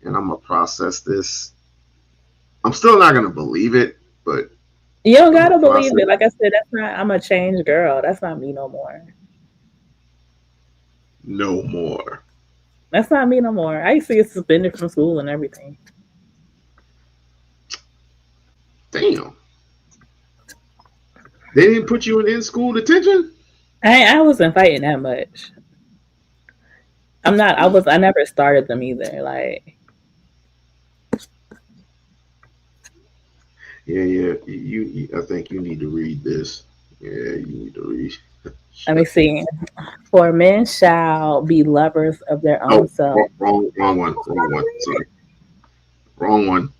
Speaker 3: and I'm gonna process this. I'm still not gonna believe it, but
Speaker 7: You don't gotta believe it. Like I said, that's not. I'm a changed girl. That's not me no more.
Speaker 3: No more.
Speaker 7: That's not me no more. I used to get suspended from school and everything.
Speaker 3: Damn. They didn't put you in in-school detention?
Speaker 7: I wasn't fighting that much. I never started them either. Like,
Speaker 3: Yeah. I think you need to read this. Yeah, you need to read.
Speaker 7: let me see. For men shall be lovers of their own self.
Speaker 3: Wrong one. Sorry. Wrong one.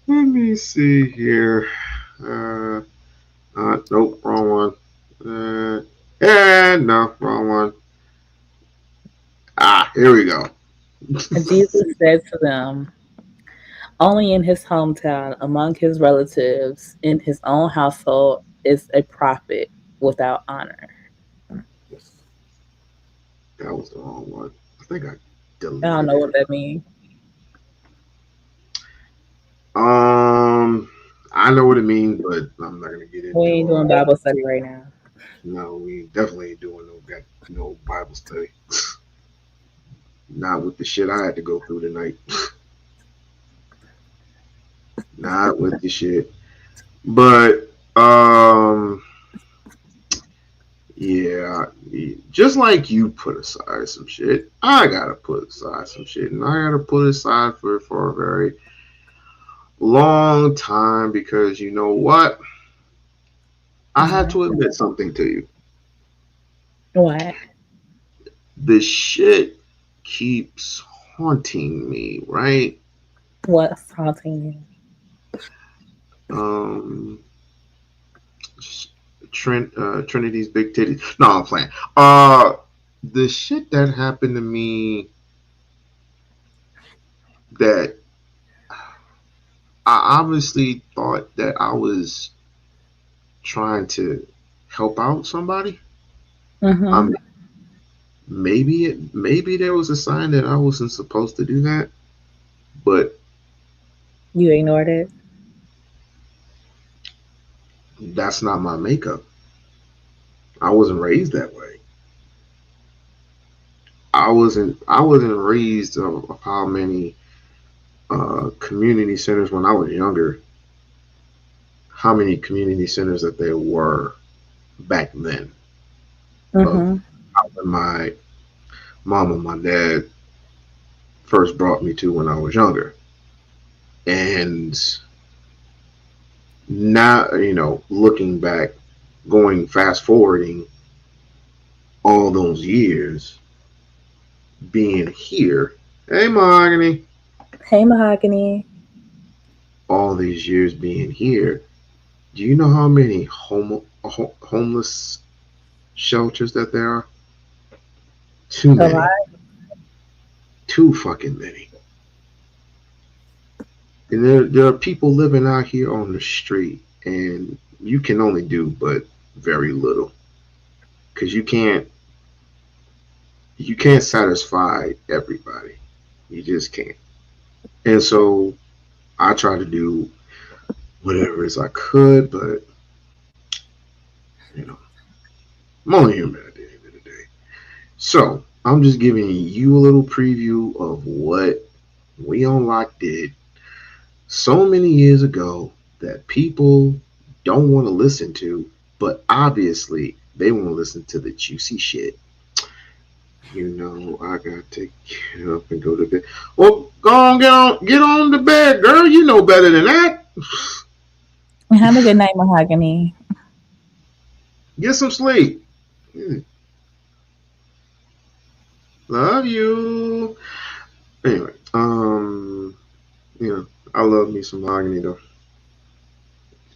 Speaker 3: Let me see here. Nope, wrong one. No, wrong one. Here we go.
Speaker 7: Jesus said to them, only in his hometown, among his relatives, in his own household, is a prophet without honor.
Speaker 3: That was the wrong one. I think I deleted
Speaker 7: I don't know what that means.
Speaker 3: I know what it means, but I'm not gonna get into it.
Speaker 7: We ain't doing Bible study right now.
Speaker 3: No, we definitely ain't doing no Bible study. Not with the shit I had to go through tonight. Not with the shit. But yeah, just like you put aside some shit, I gotta put aside some shit, and I gotta put aside for a very long time, because you know what? I had to admit something to you.
Speaker 7: What?
Speaker 3: The shit keeps haunting me, right?
Speaker 7: What's haunting
Speaker 3: you? Trinity's big titties. No, I'm playing. The shit that happened to me, that I obviously thought that I was trying to help out somebody. Maybe there was a sign that I wasn't supposed to do that, but
Speaker 7: you ignored it.
Speaker 3: That's not my makeup. I wasn't raised that way. I wasn't raised of how many community centers when I was younger. How many community centers that there were back then. Of my mom and my dad first brought me to when I was younger. And now, looking back, going fast forwarding all those years, being here. Hey, Mahogany.
Speaker 7: Hey, Mahogany.
Speaker 3: All these years being here, do you know how many homeless shelters that there are? Too
Speaker 7: A
Speaker 3: many.
Speaker 7: lot.
Speaker 3: Too fucking many. And there are people living out here on the street, and you can only do but very little, because you can't satisfy everybody. You just can't. And so I try to do whatever it is I could, but I'm only human at the end of the day. So I'm just giving you a little preview of what We-On-Loc did so many years ago that people don't want to listen to, but obviously they want to listen to the juicy shit. I gotta get up and go to bed. Well, go on, get on the bed, girl. You know better than that.
Speaker 7: Have a good night, Mahogany.
Speaker 3: Get some sleep. Love you. Anyway, I love me some Mahogany though.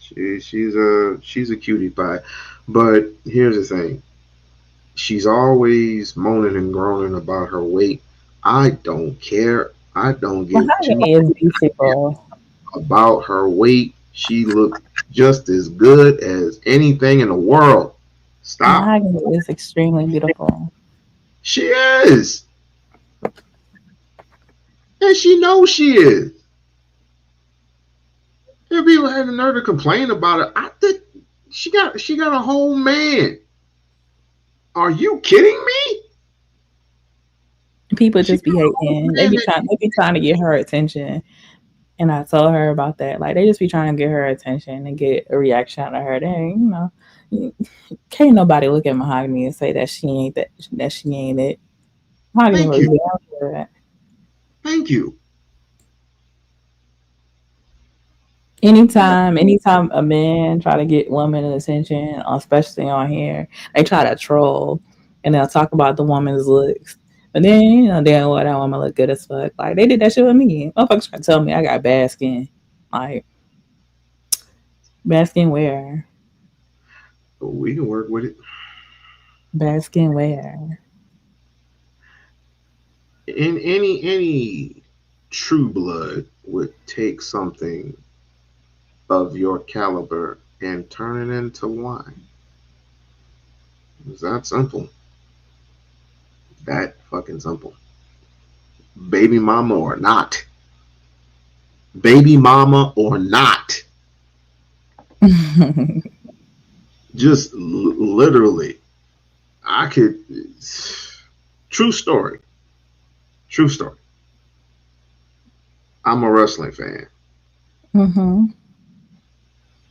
Speaker 3: She's a cutie pie. But here's the thing. She's always moaning and groaning about her weight. I don't care. I don't give
Speaker 7: Mahogany is beautiful.
Speaker 3: About her weight. She looks just as good as anything in the world. Stop.
Speaker 7: Mahogany is extremely beautiful.
Speaker 3: She is. And she knows she is. And people had the nerve to complain about it. I think she got a whole man. Are you kidding me?
Speaker 7: People just be hating. They be trying to get her attention. And I told her about that. Like, they just be trying to get her attention and get a reaction out of her. Then, can't nobody look at Mahogany and say that she ain't it. Mahogany
Speaker 3: Thank you. Thank you.
Speaker 7: Anytime a man try to get women's attention, especially on here, they try to troll and they'll talk about the woman's looks. But then, that woman look good as fuck. Like, they did that shit with me. Motherfuckers trying to tell me I got bad skin. Like, bad skin where?
Speaker 3: We can work with it.
Speaker 7: Bad skin where?
Speaker 3: In any true blood would take something of your caliber and turn it into wine. It's that simple. That fucking simple. Baby mama or not. Baby mama or not. Just literally. I could. True story. True story. I'm a wrestling fan.
Speaker 7: Mm-hmm.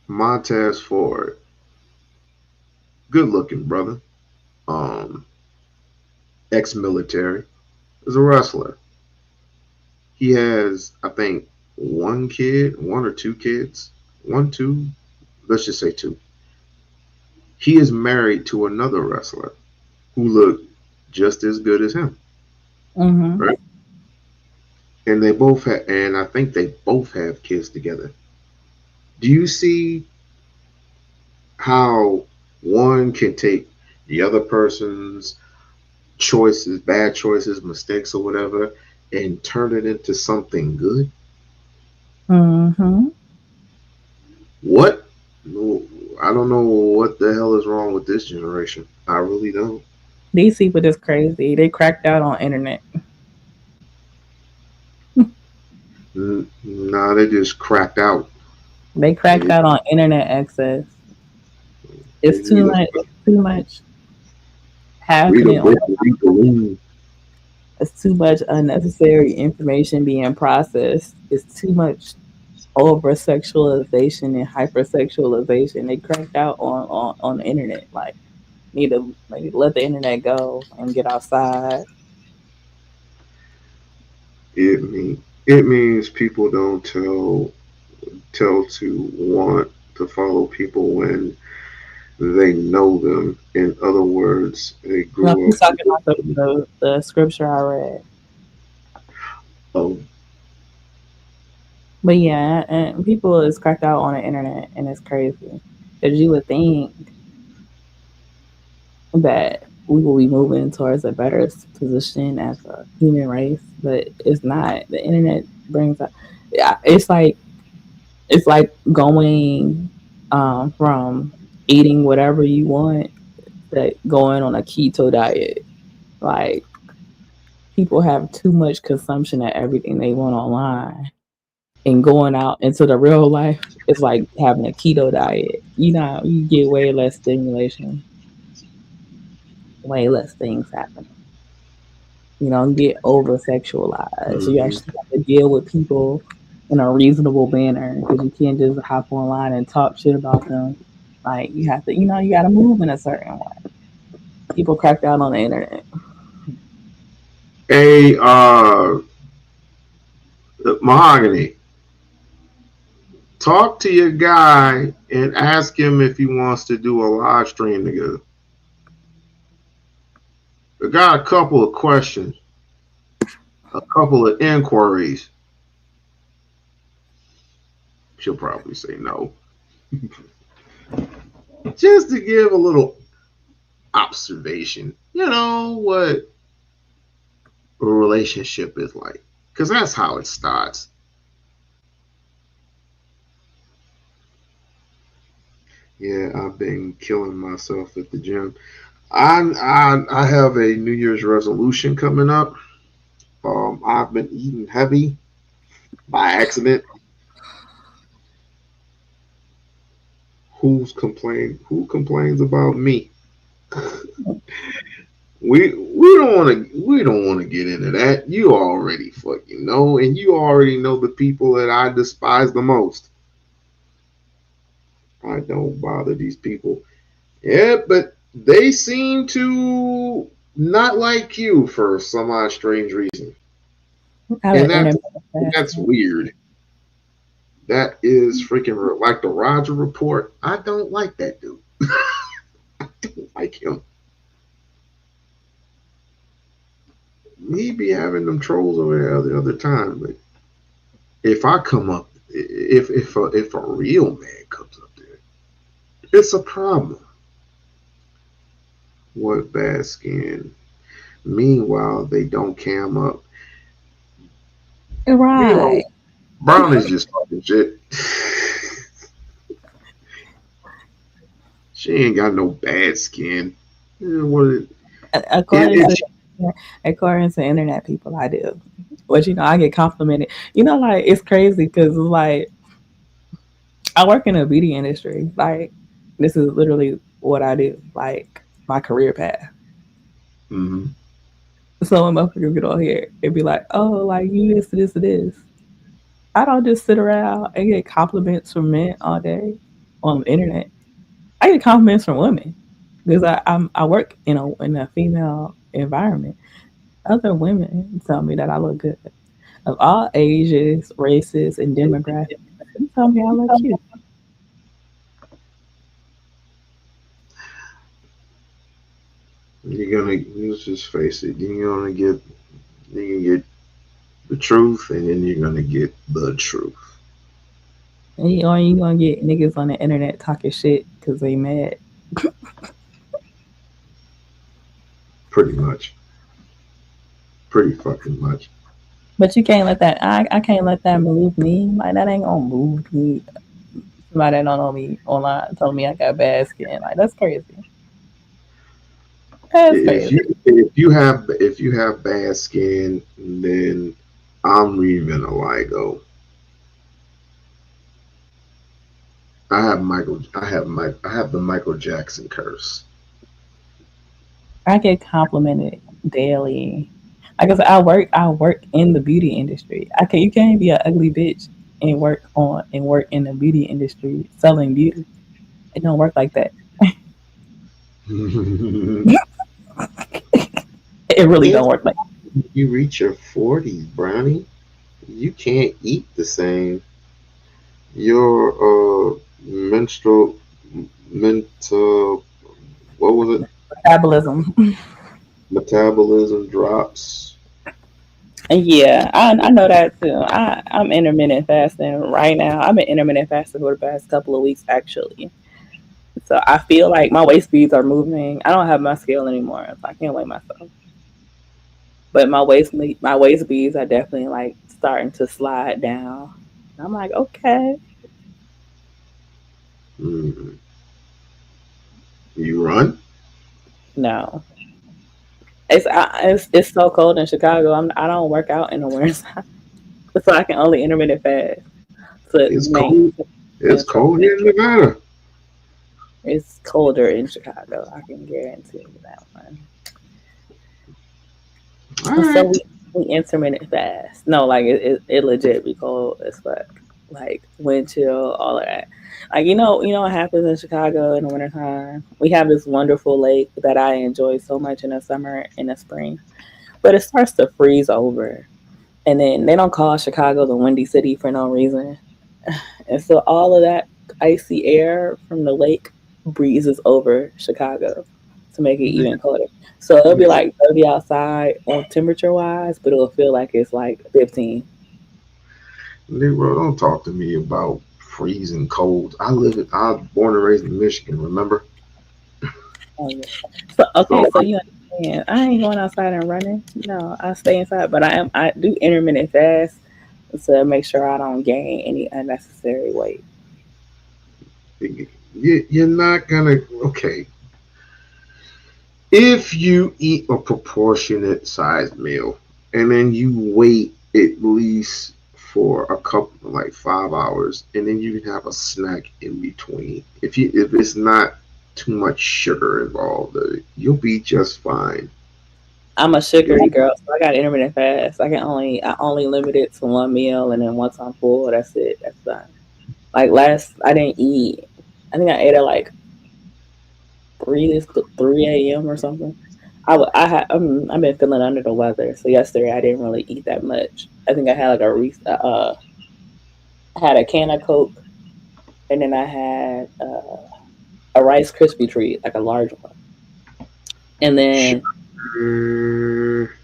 Speaker 3: Montez Ford, good looking brother, ex-military, is a wrestler. He has, I think, one or two kids, let's just say two. He is married to another wrestler who looked just as good as him.
Speaker 7: Mm-hmm.
Speaker 3: Right? And they both have, and I think they both have kids together. Do you see how one can take the other person's choices, bad choices, mistakes, or whatever, and turn it into something good?
Speaker 7: Mm-hmm.
Speaker 3: What? I don't know what the hell is wrong with this generation. I really don't.
Speaker 7: These people just crazy. They cracked out on internet.
Speaker 3: Nah, they just cracked out.
Speaker 7: They cracked out on internet access. It's too much. It's too much happening. It's too much unnecessary information being processed. It's too much over sexualization and hypersexualization. They cracked out on the internet. Like, need to let the internet go and get outside.
Speaker 3: It means people don't tell to want to follow people when they know them. In other words, they
Speaker 7: No,
Speaker 3: grew
Speaker 7: he's
Speaker 3: up
Speaker 7: talking about
Speaker 3: with
Speaker 7: the scripture I read.
Speaker 3: oh,
Speaker 7: But yeah, and people is cracked out on the internet, and it's crazy because you would think that we will be moving towards a better position as a human race, but it's not. The internet brings up, yeah, it's like going from eating whatever you want to going on a keto diet. Like people have too much consumption of everything they want online, and going out into the real life is like having a keto diet. You know, you get way less stimulation, way less things happening. You know, get over sexualized. You
Speaker 3: hmm
Speaker 7: actually have to deal with people in a reasonable manner because you can't just hop online and talk shit about them. Like you have to, you know, you got to move in a certain way. People cracked out on the internet.
Speaker 3: a mahogany. Talk to your guy and ask him if he wants to do a live stream together. I got a couple of questions, a couple of inquiries. She'll probably say no. Just to give a little observation, you know, what a relationship is like. Because that's how it starts. Yeah, I've been killing myself at the gym. I have a New Year's resolution coming up. I've been eating heavy by accident. Who complains about me? We don't want to get into that. You already fucking know, and you already know the people that I despise the most. I don't bother these people. Yeah, but they seem to not like you for some odd strange reason.
Speaker 7: I have
Speaker 3: And
Speaker 7: an
Speaker 3: that's
Speaker 7: intermittent
Speaker 3: that's
Speaker 7: fasting.
Speaker 3: weird. That is freaking like the Roger Report. I don't like that dude. I don't like him. He be having them trolls over there the other time, but if I come up, if a real man comes up there, it's a problem. What bad skin? Meanwhile, they don't cam up. You know,
Speaker 7: Right.
Speaker 3: Brown is just talking shit. She ain't got no bad skin. What
Speaker 7: According
Speaker 3: it,
Speaker 7: to according to internet people, I do. But you know, I get complimented. You know, like it's crazy because like I work in the beauty industry. Like this is literally what I do. Like my career path.
Speaker 3: mm-hmm.
Speaker 7: So when motherfuckers get on here, it'd be like, oh, like you this, this, this. I don't just sit around and get compliments from men all day on the internet. I get compliments from women because I work in a female environment. Other women tell me that I look good of all ages, races, and demographics. They tell me I look cute.
Speaker 3: Let's just face it. You gonna get the truth, and then you're gonna get the truth.
Speaker 7: Or you gonna get niggas on the internet talking shit because they mad.
Speaker 3: Pretty much. Pretty fucking much.
Speaker 7: But you can't let that. I can't let that move me. Like that ain't gonna move me. Somebody that don't know me online told me I got bad skin. Like that's crazy. That's
Speaker 3: If
Speaker 7: crazy.
Speaker 3: you have bad skin, then I'm leaving a LIGO. I have the Michael Jackson curse.
Speaker 7: I get complimented daily. Like I said, I work in the beauty industry. You can't be an ugly bitch and work in the beauty industry selling beauty. It don't work like that.
Speaker 3: it's
Speaker 7: It really don't work like that.
Speaker 3: You reach your 40s, Brownie. You can't eat the same. Your mental, what was it?
Speaker 7: Metabolism.
Speaker 3: Metabolism drops.
Speaker 7: Yeah, I know that too. I'm intermittent fasting right now. I've been intermittent fasting for the past couple of weeks actually. So I feel like my waist beads are moving. I don't have my scale anymore, so I can't weigh myself. But my waist beads are definitely like starting to slide down. I'm like, okay,
Speaker 3: Mm. You run?
Speaker 7: no, it's so cold in Chicago. I don't work out in the winter, so I can only intermittent fast to
Speaker 3: It's
Speaker 7: maintain
Speaker 3: cold. It's
Speaker 7: control
Speaker 3: cold here in
Speaker 7: temperature.
Speaker 3: Nevada.
Speaker 7: It's colder in Chicago. I can guarantee you that one.
Speaker 3: All
Speaker 7: So
Speaker 3: right.
Speaker 7: we intermittent fast. No, like it legit be cold as fuck. Like wind chill, all of that. Like you know what happens in Chicago in the wintertime? We have this wonderful lake that I enjoy so much in the summer and the spring. But it starts to freeze over. And then they don't call Chicago the windy city for no reason. And so all of that icy air from the lake breezes over Chicago to make it even colder. So it'll be like 30 outside on temperature wise, but it'll feel like it's like 15.
Speaker 3: Negro, don't talk to me about freezing cold. I was born and raised in Michigan, remember?
Speaker 7: Oh, yeah. So okay,
Speaker 3: So
Speaker 7: so you understand. I ain't going outside and running. No, I stay inside, but I do intermittent fast to make sure I don't gain any unnecessary weight.
Speaker 3: you're not gonna, okay. If you eat a proportionate sized meal and then you wait at least for a couple, like 5 hours, and then you can have a snack in between. If it's not too much sugar involved, you'll be just fine.
Speaker 7: I'm a sugary girl, so I got intermittent fast. I only limit it to one meal, and then once I'm full, that's it. That's done. Like I didn't eat. I think I ate at like 3 a.m. or something. I've been feeling under the weather, so yesterday I didn't really eat that much. I think I had like I had a can of Coke, and then I had a Rice Krispie treat, like a large one, and then
Speaker 3: Sugar.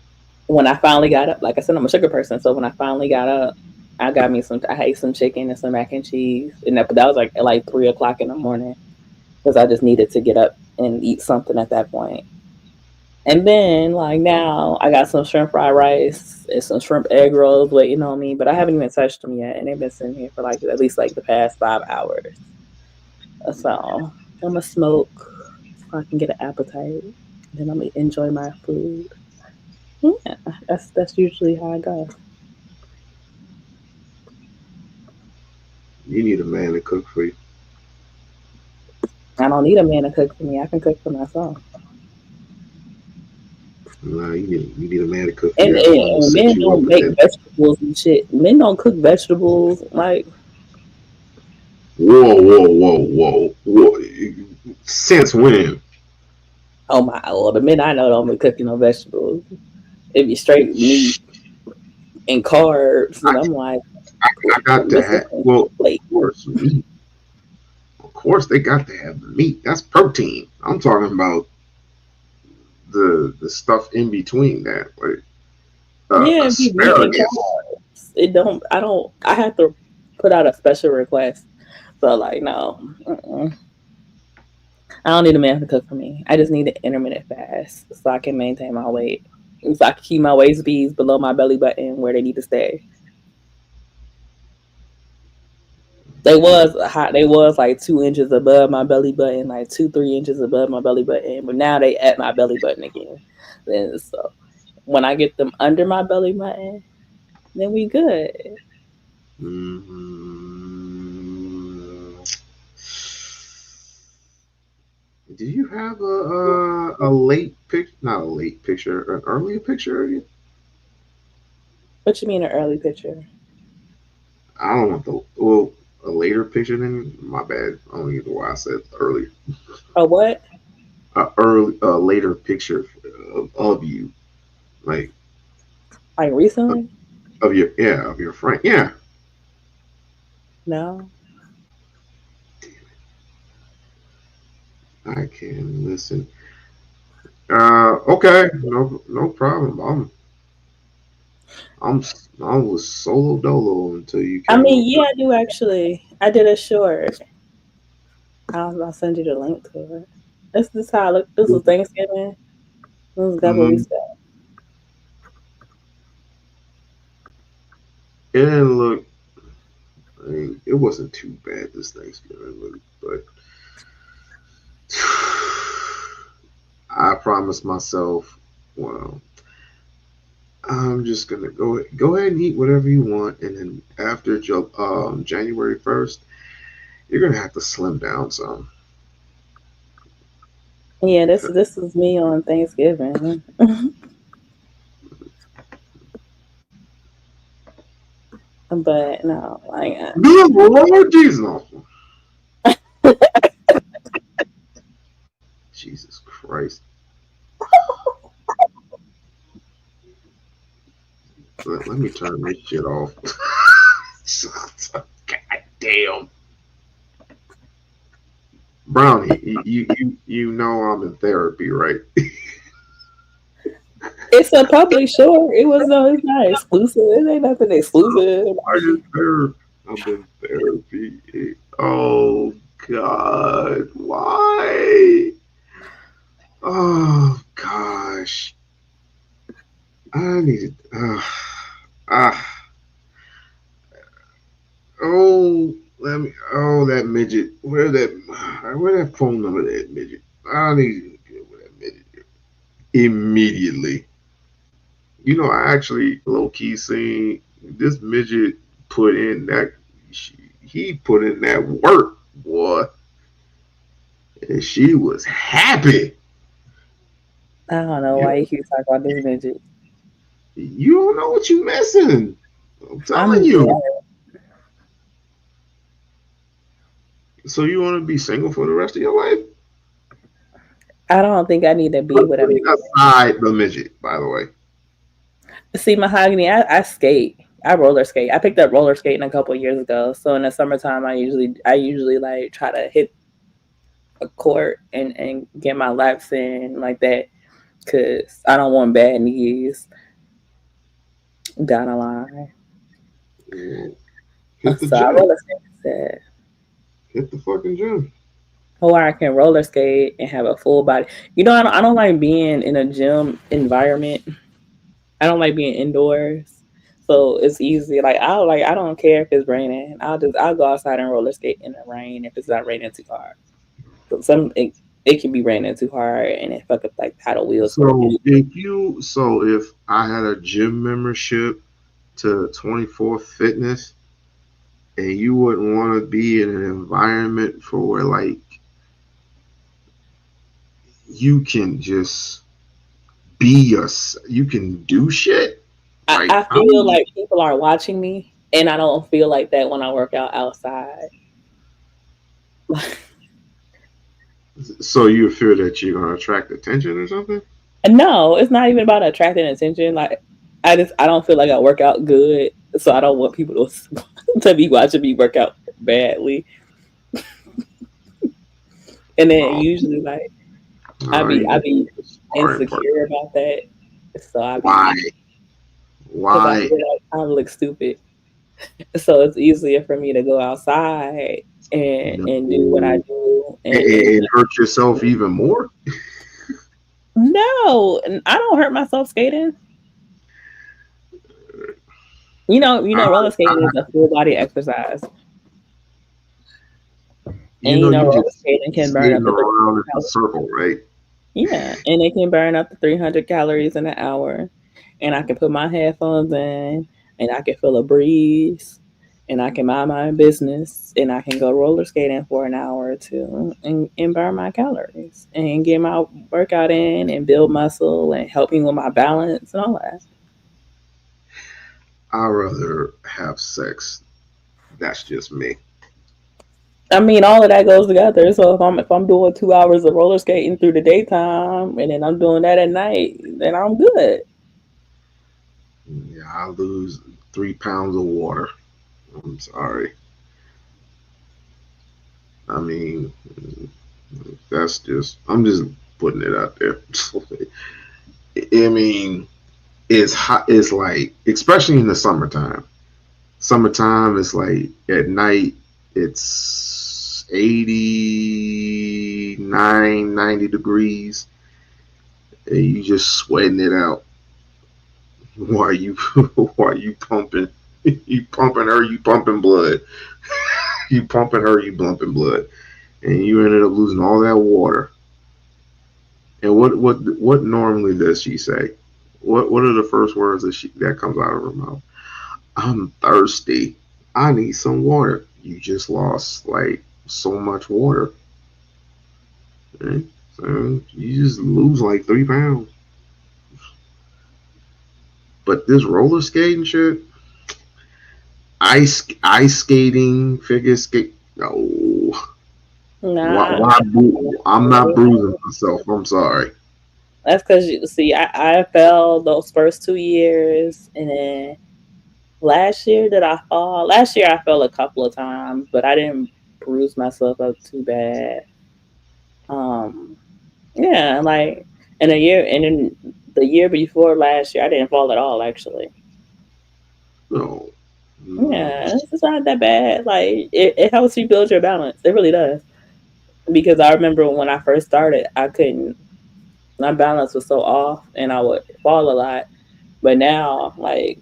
Speaker 7: when I finally got up, like I said, I'm a sugar person. So when I finally got up, I ate some chicken and some mac and cheese. And that was like at like 3 o'clock in the morning because I just needed to get up and eat something at that point. And then like now I got some shrimp fried rice and some shrimp egg rolls waiting on me, but I haven't even touched them yet. And they've been sitting here for like at least like the past 5 hours. So I'm gonna smoke so I can get an appetite. Then I'm gonna enjoy my food. Yeah, that's usually how I go.
Speaker 3: You need a man to cook for you.
Speaker 7: I don't need a man to cook for me. I can cook for myself.
Speaker 3: Nah, you need a man to cook for
Speaker 7: And,
Speaker 3: you. That's why I'm gonna
Speaker 7: and
Speaker 3: set
Speaker 7: men
Speaker 3: you up
Speaker 7: don't
Speaker 3: with
Speaker 7: make
Speaker 3: that.
Speaker 7: vegetables and shit. Men don't cook vegetables. Like,
Speaker 3: Whoa. Since when?
Speaker 7: oh my lord, the men I know don't be cooking no vegetables. It be straight meat and carbs. And I'm like,
Speaker 3: I got to
Speaker 7: what's
Speaker 3: have,
Speaker 7: on
Speaker 3: well,
Speaker 7: your plate?
Speaker 3: of course, meat. Of course, they got to have the meat. That's protein. I'm talking about the stuff in between that, like
Speaker 7: Yeah, it be meat and
Speaker 3: asparagus.
Speaker 7: carbs. I have to put out a special request. So, like, no. I don't need a man to cook for me. I just need an intermittent fast so I can maintain my weight. So I can keep my waist beads below my belly button where they need to stay. They was hot. They was like 2 inches above my belly button, like 2, 3 inches above my belly button. But now they at my belly button again. Then so when I get them under my belly button, then we good.
Speaker 3: Mm, do you have a late pic? Not a late picture, an earlier picture of you?
Speaker 7: What you mean an early picture?
Speaker 3: I don't want the well a later picture than my bad. I don't even know why I said early.
Speaker 7: Oh what?
Speaker 3: A later picture of you, like.
Speaker 7: Like recently?
Speaker 3: Of your friend. Yeah.
Speaker 7: No.
Speaker 3: I can listen. Okay, no problem. I was solo dolo until you
Speaker 7: I
Speaker 3: came
Speaker 7: mean,
Speaker 3: up.
Speaker 7: yeah, I do actually. I did a short. I'll send you the link to it. This how I look. This was Thanksgiving. This was a couple weeks ago.
Speaker 3: It didn't look. I mean, it wasn't too bad this Thanksgiving, but I promised myself, well, I'm just gonna go ahead and eat whatever you want, and then after January 1st, you're gonna have to slim down some.
Speaker 7: Yeah, this is me on Thanksgiving. But no, like
Speaker 3: Good Lord Jesus. Jesus Christ. Let me turn this shit off. God damn. Brownie, you know I'm in therapy, right?
Speaker 7: it's a public show. It's not exclusive. It ain't nothing exclusive.
Speaker 3: I'm in therapy. Oh God, why? Oh gosh, I need. Oh, let me. Oh, that midget. Where that phone number? Of that midget. I need to get with that midget immediately. You know, I actually low key seen this midget put in that. He put in that work, boy, and she was happy.
Speaker 7: I don't know why you keep talking about this midget.
Speaker 3: You don't know what you missing. I'm telling
Speaker 7: I'm
Speaker 3: you.
Speaker 7: dead.
Speaker 3: So you want to be single for the rest of your life?
Speaker 7: I don't think I need to be with a midget.
Speaker 3: Aside the midget, by the way.
Speaker 7: See, Mahogany, I skate. I roller skate. I picked up roller skating a couple years ago. So in the summertime, I usually like try to hit a court and get my laps in like that because I don't want bad knees down the line.
Speaker 3: Yeah. Hit the
Speaker 7: So I
Speaker 3: gym.
Speaker 7: roller skate instead.
Speaker 3: Hit the fucking gym.
Speaker 7: Or I can roller skate and have a full body. You know, I don't like being in a gym environment. I don't like being indoors. So it's easy. I don't care if it's raining. I'll go outside and roller skate in the rain if it's not raining too hard. So it can be raining too hard and it fuck up like paddle wheels.
Speaker 3: So if I had a gym membership to 24 Fitness, and you wouldn't want to be in an environment for where like you can just you can do shit. Like,
Speaker 7: I feel like people are watching me, and I don't feel like that when I work out outside.
Speaker 3: So you feel that you're gonna attract attention or something?
Speaker 7: No, it's not even about attracting attention. Like I don't feel like I work out good, so I don't want people to be watching me work out badly. And then usually like I be insecure about that. So
Speaker 3: why?
Speaker 7: I feel like I look stupid. So it's easier for me to go outside and do what I do
Speaker 3: and hurt yourself even more.
Speaker 7: No, I don't hurt myself skating. You know, roller skating is a full body exercise. And roller skating can burn up
Speaker 3: around in a circle, right?
Speaker 7: Yeah, and it can burn up to 300 calories in an hour. And I can put my headphones in, and I can feel a breeze, and I can mind my own business, and I can go roller skating for an hour or two and burn my calories and get my workout in and build muscle and help me with my balance and all that.
Speaker 3: I'd rather have sex. That's just me.
Speaker 7: I mean, all of that goes together. So if I'm doing 2 hours of roller skating through the daytime and then I'm doing that at night, then I'm good.
Speaker 3: I lose 3 pounds of water. I'm sorry. I mean, that's just, I'm just putting it out there. I mean, it's hot. It's like, especially in the summertime. Summertime, it's like at night, it's 89, 90 degrees, and you just sweating it out while you while you pumping, you pumping her, you pumping blood, you pumping her, you pumping blood, and you ended up losing all that water. And what normally does she say? What are the first words that comes out of her mouth? I'm thirsty. I need some water. You just lost like so much water. Okay? So you just lose like 3 pounds. But this roller skating shit, ice skating, figure skate. No,
Speaker 7: Nah,
Speaker 3: I'm not bruising myself. I'm sorry.
Speaker 7: that's because you see, I fell those first 2 years, and then last year did I fall? Last year I fell a couple of times, but I didn't bruise myself up too bad. Um, yeah, like in a year, and then the year before last year, I didn't fall at all. Actually,
Speaker 3: No.
Speaker 7: yeah, it's not that bad. Like it helps you build your balance. It really does. Because I remember when I first started, I couldn't. My balance was so off, and I would fall a lot. But now, like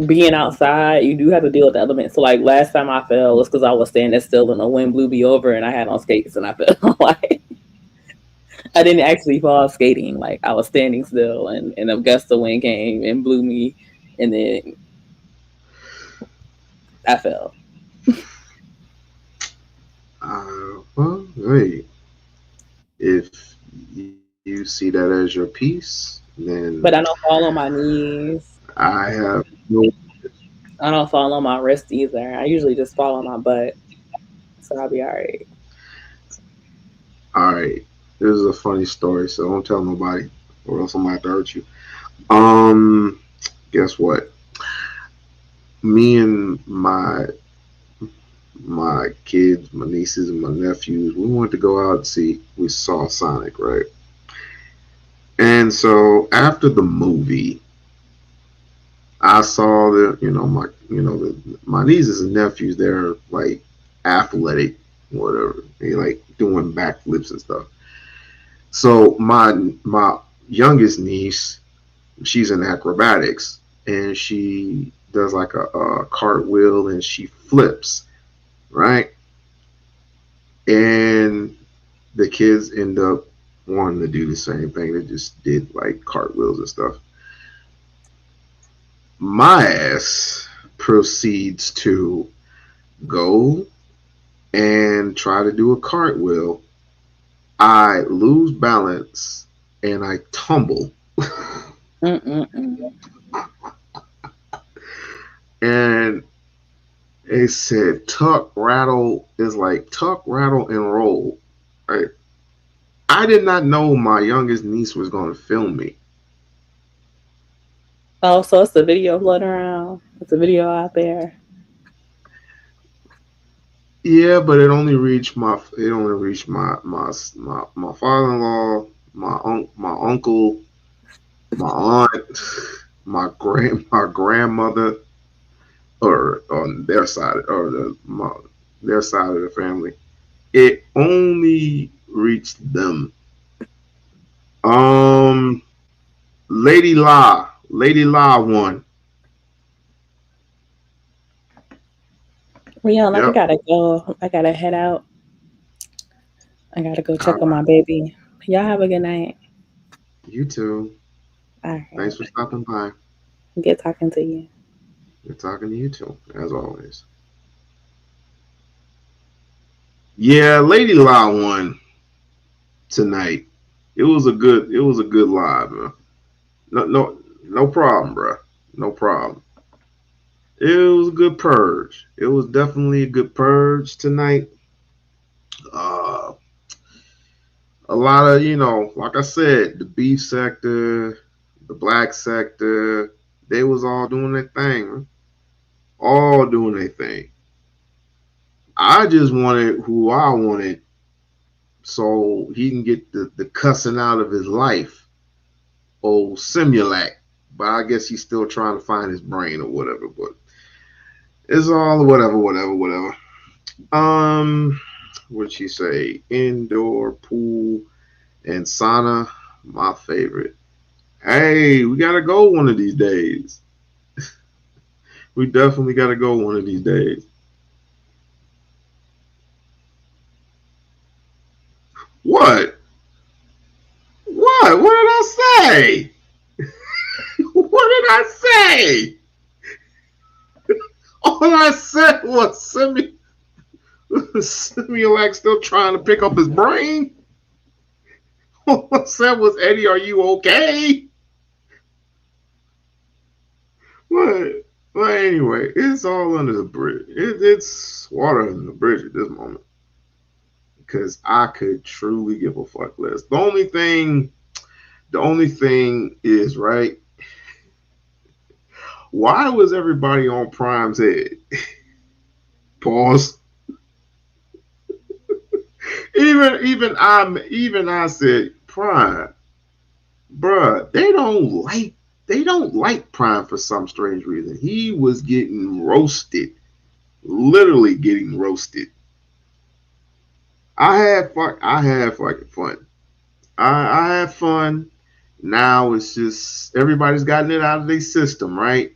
Speaker 7: being outside, you do have to deal with the elements. So, like last time I fell was because I was standing still and the wind blew me over, and I had on skates, and I fell. Like I didn't actually fall skating. Like I was standing still, and a gust of wind came and blew me, and then I fell.
Speaker 3: Well, hey, if you see that as your piece, then
Speaker 7: But I don't fall on my knees.
Speaker 3: I have no.
Speaker 7: I don't fall on my wrist either. I usually just fall on my butt, so I'll be all right.
Speaker 3: All right, this is a funny story, so don't tell nobody, or else I'm gonna have to hurt you. Guess what? Me and my kids, my nieces, and my nephews, we wanted to go out and see. We saw Sonic, right? And so after the movie, I saw my nieces and nephews. They're like athletic, whatever. They like doing backflips and stuff. So my youngest niece, she's in acrobatics, and she does like a cartwheel, and she flips, right? And the kids end up wanting to do the same thing. They just did like cartwheels and stuff. My ass proceeds to go and try to do a cartwheel. I lose balance and I tumble.
Speaker 7: Mm-mm-mm.
Speaker 3: And it said tuck, rattle is like tuck, rattle, and roll. Right? I did not know my youngest niece was going to film me.
Speaker 7: Oh, so it's the video floating around. It's a video out there.
Speaker 3: Yeah, but it only reached my father-in-law, my uncle, my aunt, my grandmother, or on their side, or their side of the family. It only reached them. Um, Lady La won.
Speaker 7: Leon, I
Speaker 3: Yep.
Speaker 7: gotta go. I gotta head out. I gotta go
Speaker 3: All
Speaker 7: check on
Speaker 3: right.
Speaker 7: my baby. Y'all have a good night.
Speaker 3: You too.
Speaker 7: All right.
Speaker 3: Thanks for stopping by.
Speaker 7: Good talking to you.
Speaker 3: Good talking to you too, as always. Yeah, Lady La won tonight. It was a good live, man. No problem, bro. No problem. It was a good purge. It was definitely a good purge tonight. Uh, a lot of, like I said, the beef sector, the black sector, they was all doing their thing, man. All doing their thing. I just wanted who I wanted so he can get the cussing out of his life, old Simulac. But I guess he's still trying to find his brain or whatever. But it's all whatever. What'd she say? Indoor pool and sauna, my favorite. Hey, we gotta go one of these days. We definitely gotta go one of these days. What? What? What did I say? What did I say? All I said was Simulac still trying to pick up his brain. All I said was, Eddie, are you okay? What? Well, anyway, it's all under the bridge. It's water under the bridge at this moment. Because I could truly give a fuck less. The only thing is, right? Why was everybody on Prime's head? Pause. Even I said, Prime, bruh, they don't like Prime for some strange reason. He was getting roasted. Literally getting roasted. I had fucking fun. I had fun. Now it's just everybody's gotten it out of their system, right?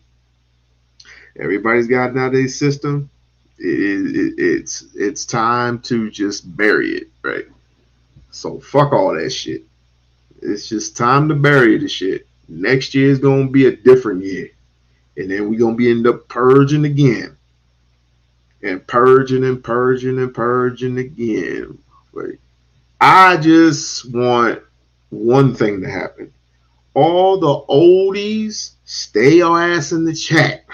Speaker 3: Everybody's gotten out of their system. It's time to just bury it, right? So fuck all that shit. It's just time to bury the shit. Next year is gonna be a different year, and then we're gonna be end up purging again, and purging again. Like, I just want one thing to happen. All the oldies, stay your ass in the chat.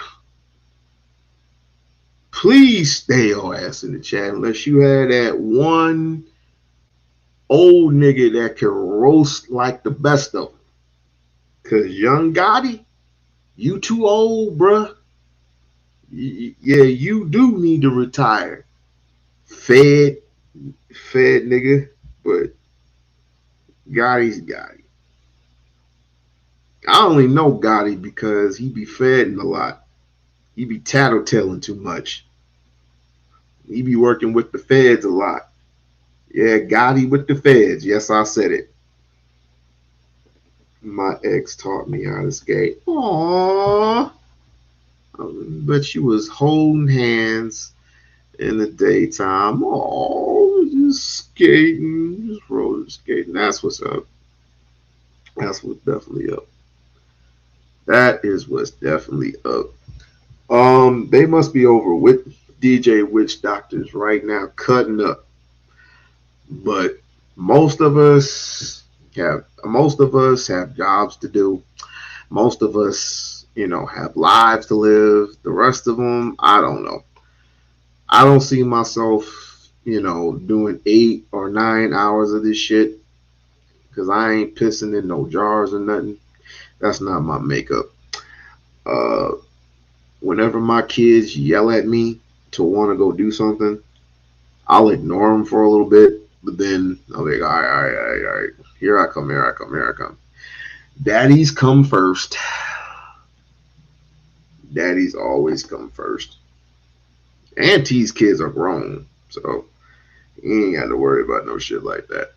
Speaker 3: Please stay your ass in the chat unless you had that one old nigga that can roast like the best of them. Because Young Gotti, you too old, bruh. Yeah, you do need to retire. Fed nigga, but Gotti's Gotti. I only know Gotti because he be feding a lot. He be tattletelling too much. He be working with the feds a lot. Yeah, Gotti with the feds. Yes, I said it. My ex taught me how to skate. Aww. But she was holding hands in the daytime. Aww, just skating, just roller skating. That's what's up. That's what's definitely up. That is what's definitely up. They must be over with DJ Witch Doctors right now, cutting up. But most of us have jobs to do. Most of us, have lives to live. The rest of them, I don't know. I don't see myself, doing 8 or 9 hours of this shit because I ain't pissing in no jars or nothing. That's not my makeup. Whenever my kids yell at me to want to go do something, I'll ignore them for a little bit, but then I'll be like, all right. Here I come. Daddies come first. Daddies always come first. Auntie's kids are grown, so you ain't got to worry about no shit like that.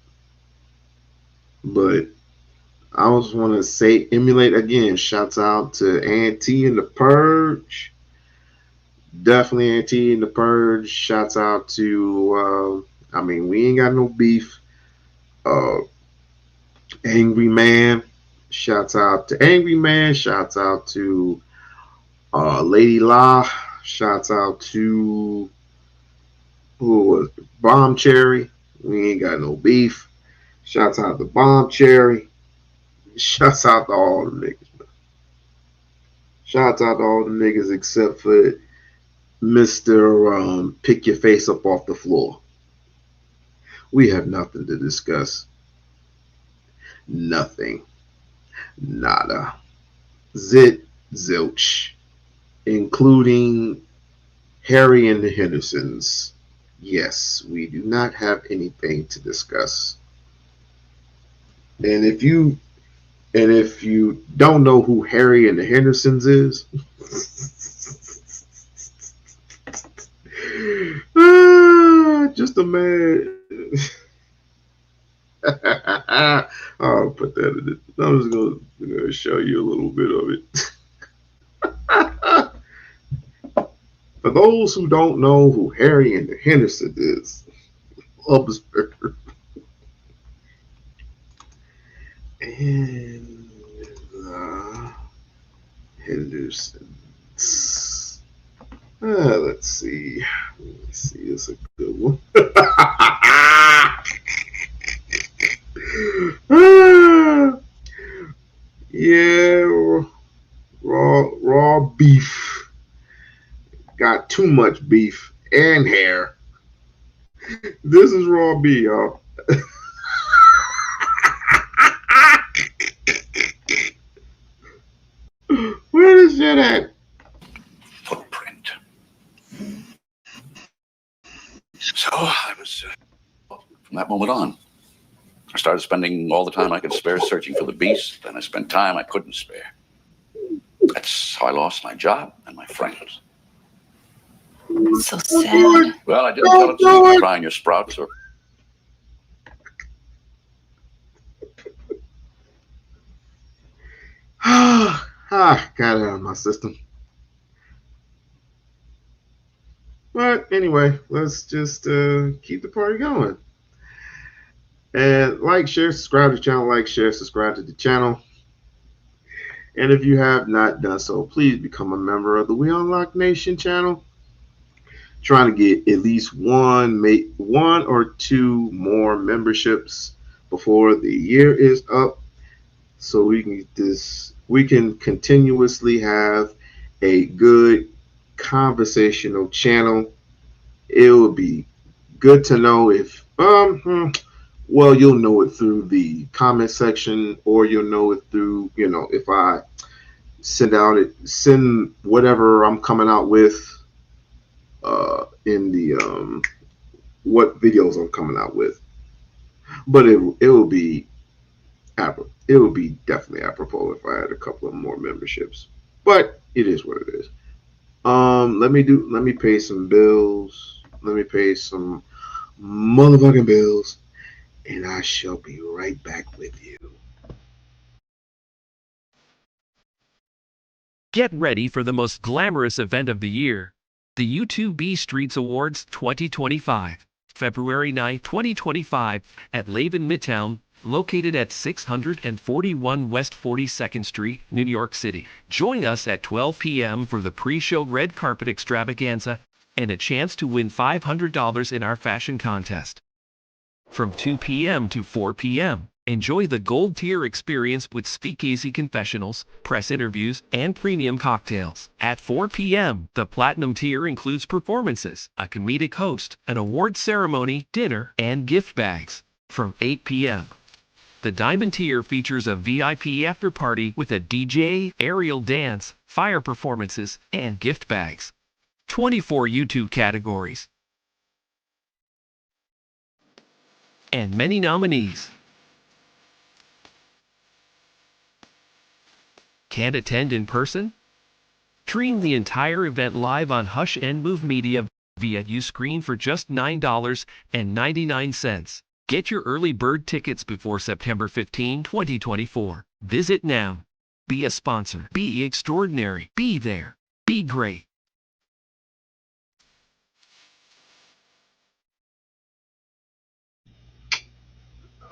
Speaker 3: But I just want to say, emulate again. Shouts out to Auntie in the Purge. Definitely Auntie in the Purge. Shouts out to, we ain't got no beef. Angry Man. Shouts out to Angry Man. Shouts out to Lady La. Shouts out to who was Bomb Cherry. We ain't got no beef. Shouts out to Bomb Cherry. Shouts out to all the niggas. Shouts out to all the niggas except for Mr. Pick Your Face Up Off the Floor. We have nothing to discuss. Nothing. Nada. Zit, zilch. Including Harry and the Hendersons. Yes, we do not have anything to discuss. And if you don't know who Harry and the Hendersons is, just a man. I'll put that in it. I'm just gonna show you a little bit of it. For those who don't know who Harry and the Hendersons is, observe. And Hendersons. Let's see. It's a good one. Yeah, raw beef. Got too much beef and hair. This is raw beef, y'all. Where is that at?
Speaker 10: Footprint. So I was, from that moment on, I started spending all the time I could spare searching for the beast. Then I spent time I couldn't spare. That's how I lost my job and my friends.
Speaker 11: So sad.
Speaker 10: Well, I didn't tell it to you crying your sprouts or.
Speaker 3: Got it out of my system. But anyway, let's just keep the party going. And like, share, subscribe to the channel. Like, share, subscribe to the channel. And if you have not done so, please become a member of the We-On-Loc Nation channel. Trying to get at least one or two more memberships before the year is up, so we can get this. We can continuously have a good conversational channel. It will be good to know if well, you'll know it through the comment section, or you'll know it through, if I send whatever I'm coming out with in the what videos I'm coming out with. But it will be definitely apropos if I had a couple of more memberships. But it is what it is. Let me pay some bills. Let me pay some motherfucking bills, and I shall be right back with you.
Speaker 12: Get ready for the most glamorous event of the year, the U2B Streets Awards 2025, February 9, 2025, at Levin Midtown, located at 641 West 42nd Street, New York City. Join us at 12 p.m. for the pre-show red carpet extravaganza and a chance to win $500 in our fashion contest. From 2 p.m. to 4 p.m., enjoy the gold tier experience with speakeasy confessionals, press interviews, and premium cocktails. At 4 p.m., the platinum tier includes performances, a comedic host, an award ceremony, dinner, and gift bags. From 8 p.m., the diamond tier features a VIP after party with a DJ, aerial dance, fire performances, and gift bags. 24 YouTube categories. And many nominees. Can't attend in person? Stream the entire event live on Hush and Move Media via Uscreen for just $9.99. Get your early bird tickets before September 15, 2024. Visit now. Be a sponsor. Be extraordinary. Be there. Be great.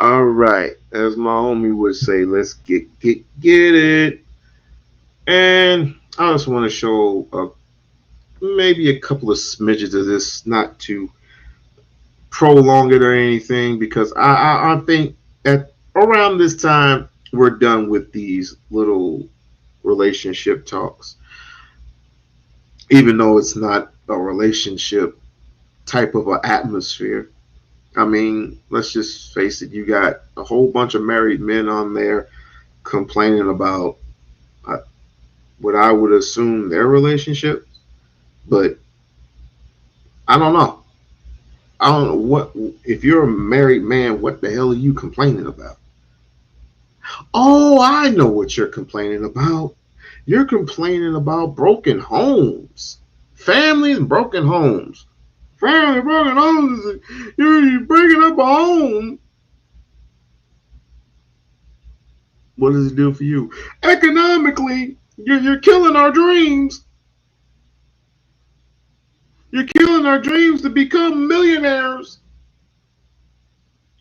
Speaker 3: All right, as my homie would say, let's get it. And I just want to show maybe a couple of smidges of this, not to prolong it or anything, because I think at around this time we're done with these little relationship talks, even though it's not a relationship type of an atmosphere. I mean, let's just face it, you got a whole bunch of married men on there complaining about what I would assume their relationship, but I don't know. I don't know what, if you're a married man, what the hell are you complaining about? Oh, I know what you're complaining about. You're complaining about broken homes. Families, broken homes. Family, broken homes. You're breaking up a home. What does it do for you? Economically, you're killing our dreams. You're killing our dreams to become millionaires.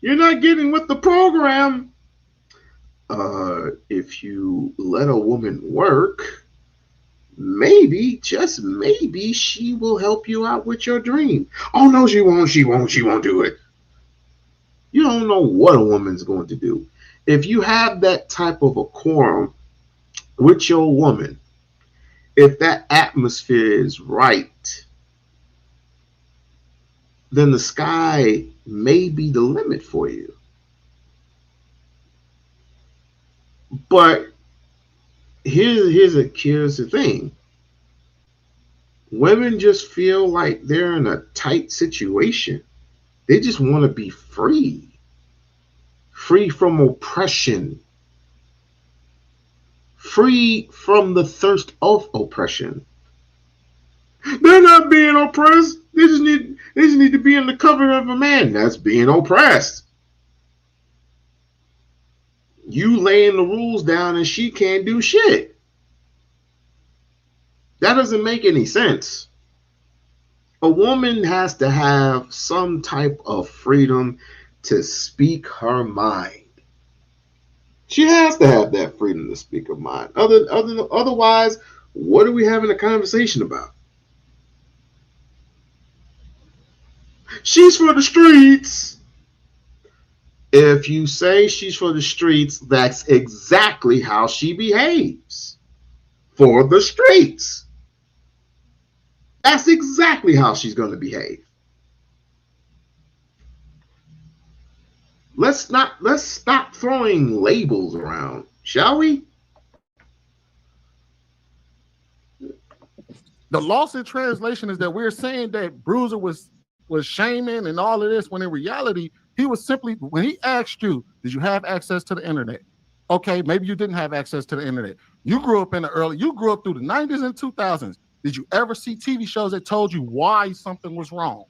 Speaker 3: You're not getting with the program. If you let a woman work, maybe, just maybe, she will help you out with your dream. Oh no, she won't do it. You don't know what a woman's going to do. If you have that type of a quorum with your woman, if that atmosphere is right, then the sky may be the limit for you. But here's the thing. Women just feel like they're in a tight situation. They just want to be free. Free from oppression. Free from the thirst of oppression. They're not being oppressed. They just need to be in the cover of a man. That's being oppressed. You laying the rules down and she can't do shit. That doesn't make any sense. A woman has to have some type of freedom to speak her mind. She has to have that freedom to speak her mind. Otherwise, what are we having a conversation about? She's for the streets. If you say she's for the streets, that's exactly how she behaves. For the streets. That's exactly how she's going to behave. Let's stop throwing labels around, shall we?
Speaker 13: The loss in translation is that we're saying that Bruiser was shaming and all of this, when in reality, he was simply, when he asked you, did you have access to the internet? Okay, maybe you didn't have access to the internet. You grew up through the 90s and 2000s. Did you ever see TV shows that told you why something was wrong?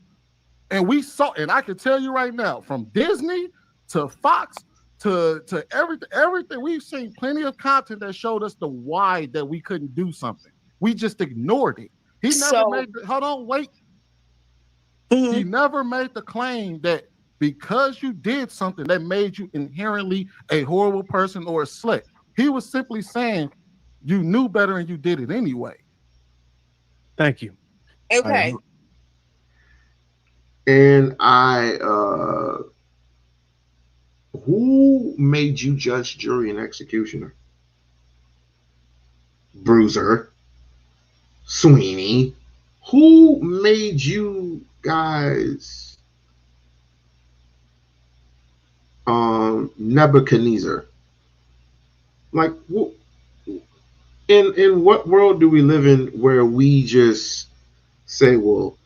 Speaker 13: And we saw, and I can tell you right now, from Disney to Fox to everything, we've seen plenty of content that showed us the why that we couldn't do something. We just ignored it. He never made, hold on, wait. Mm-hmm. He never made the claim that because you did something that made you inherently a horrible person or a slick. He was simply saying you knew better and you did it anyway.
Speaker 4: Thank you.
Speaker 14: Okay.
Speaker 3: And who made you judge, jury, and executioner? Bruiser, Sweeney. Who made you guys Nebuchadnezzar? Like, in what world do we live in where we just say, well,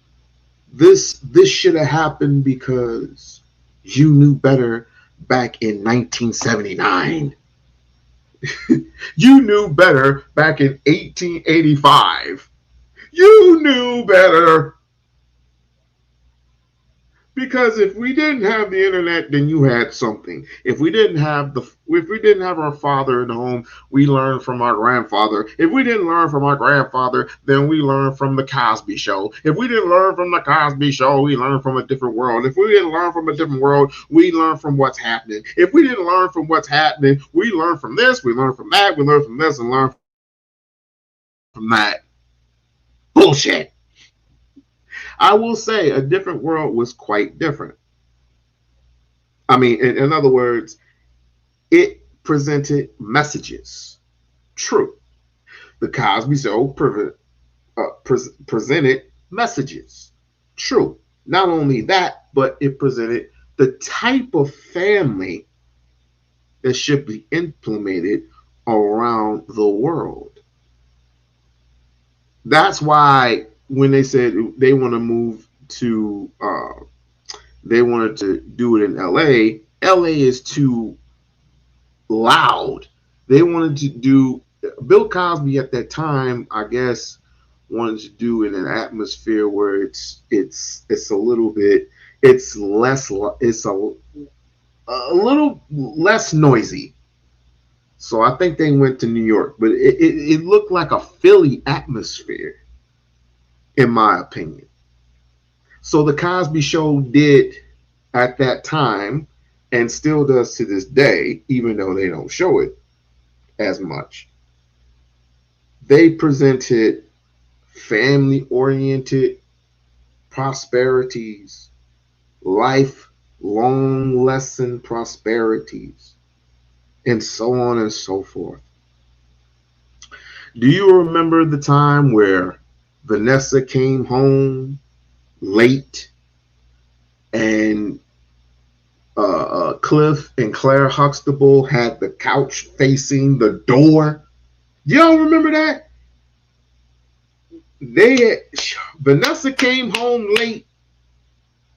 Speaker 3: this should have happened because you knew better back in 1979. You knew better back in 1885. You knew better. Because if we didn't have the internet, then you had something. If we didn't have our father in the home, we learned from our grandfather. If we didn't learn from our grandfather, then we learned from the Cosby Show. If we didn't learn from the Cosby Show, we learned from a different world. If we didn't learn from a different world, we learned from what's happening. If we didn't learn from what's happening, we learned from this, we learned from that, we learned from this, and learned from that. Bullshit. I will say a different world was quite different. I mean, in other words, it presented messages. True. The Cosby Show presented messages. True. Not only that, but it presented the type of family that should be implemented around the world. That's why when they said they want to move to, they wanted to do it in LA, LA is too loud. They wanted to do, Bill Cosby at that time, I guess, wanted to do in an atmosphere where it's a little bit, it's less, it's a little less noisy. So I think they went to New York, but it looked like a Philly atmosphere, in my opinion. So the Cosby Show did at that time, and still does to this day, even though they don't show it as much. They presented family-oriented prosperities, lifelong lesson prosperities, and so on and so forth. Do you remember the time where Vanessa came home late and Cliff and Claire Huxtable had the couch facing the door? Y'all remember that? Vanessa came home late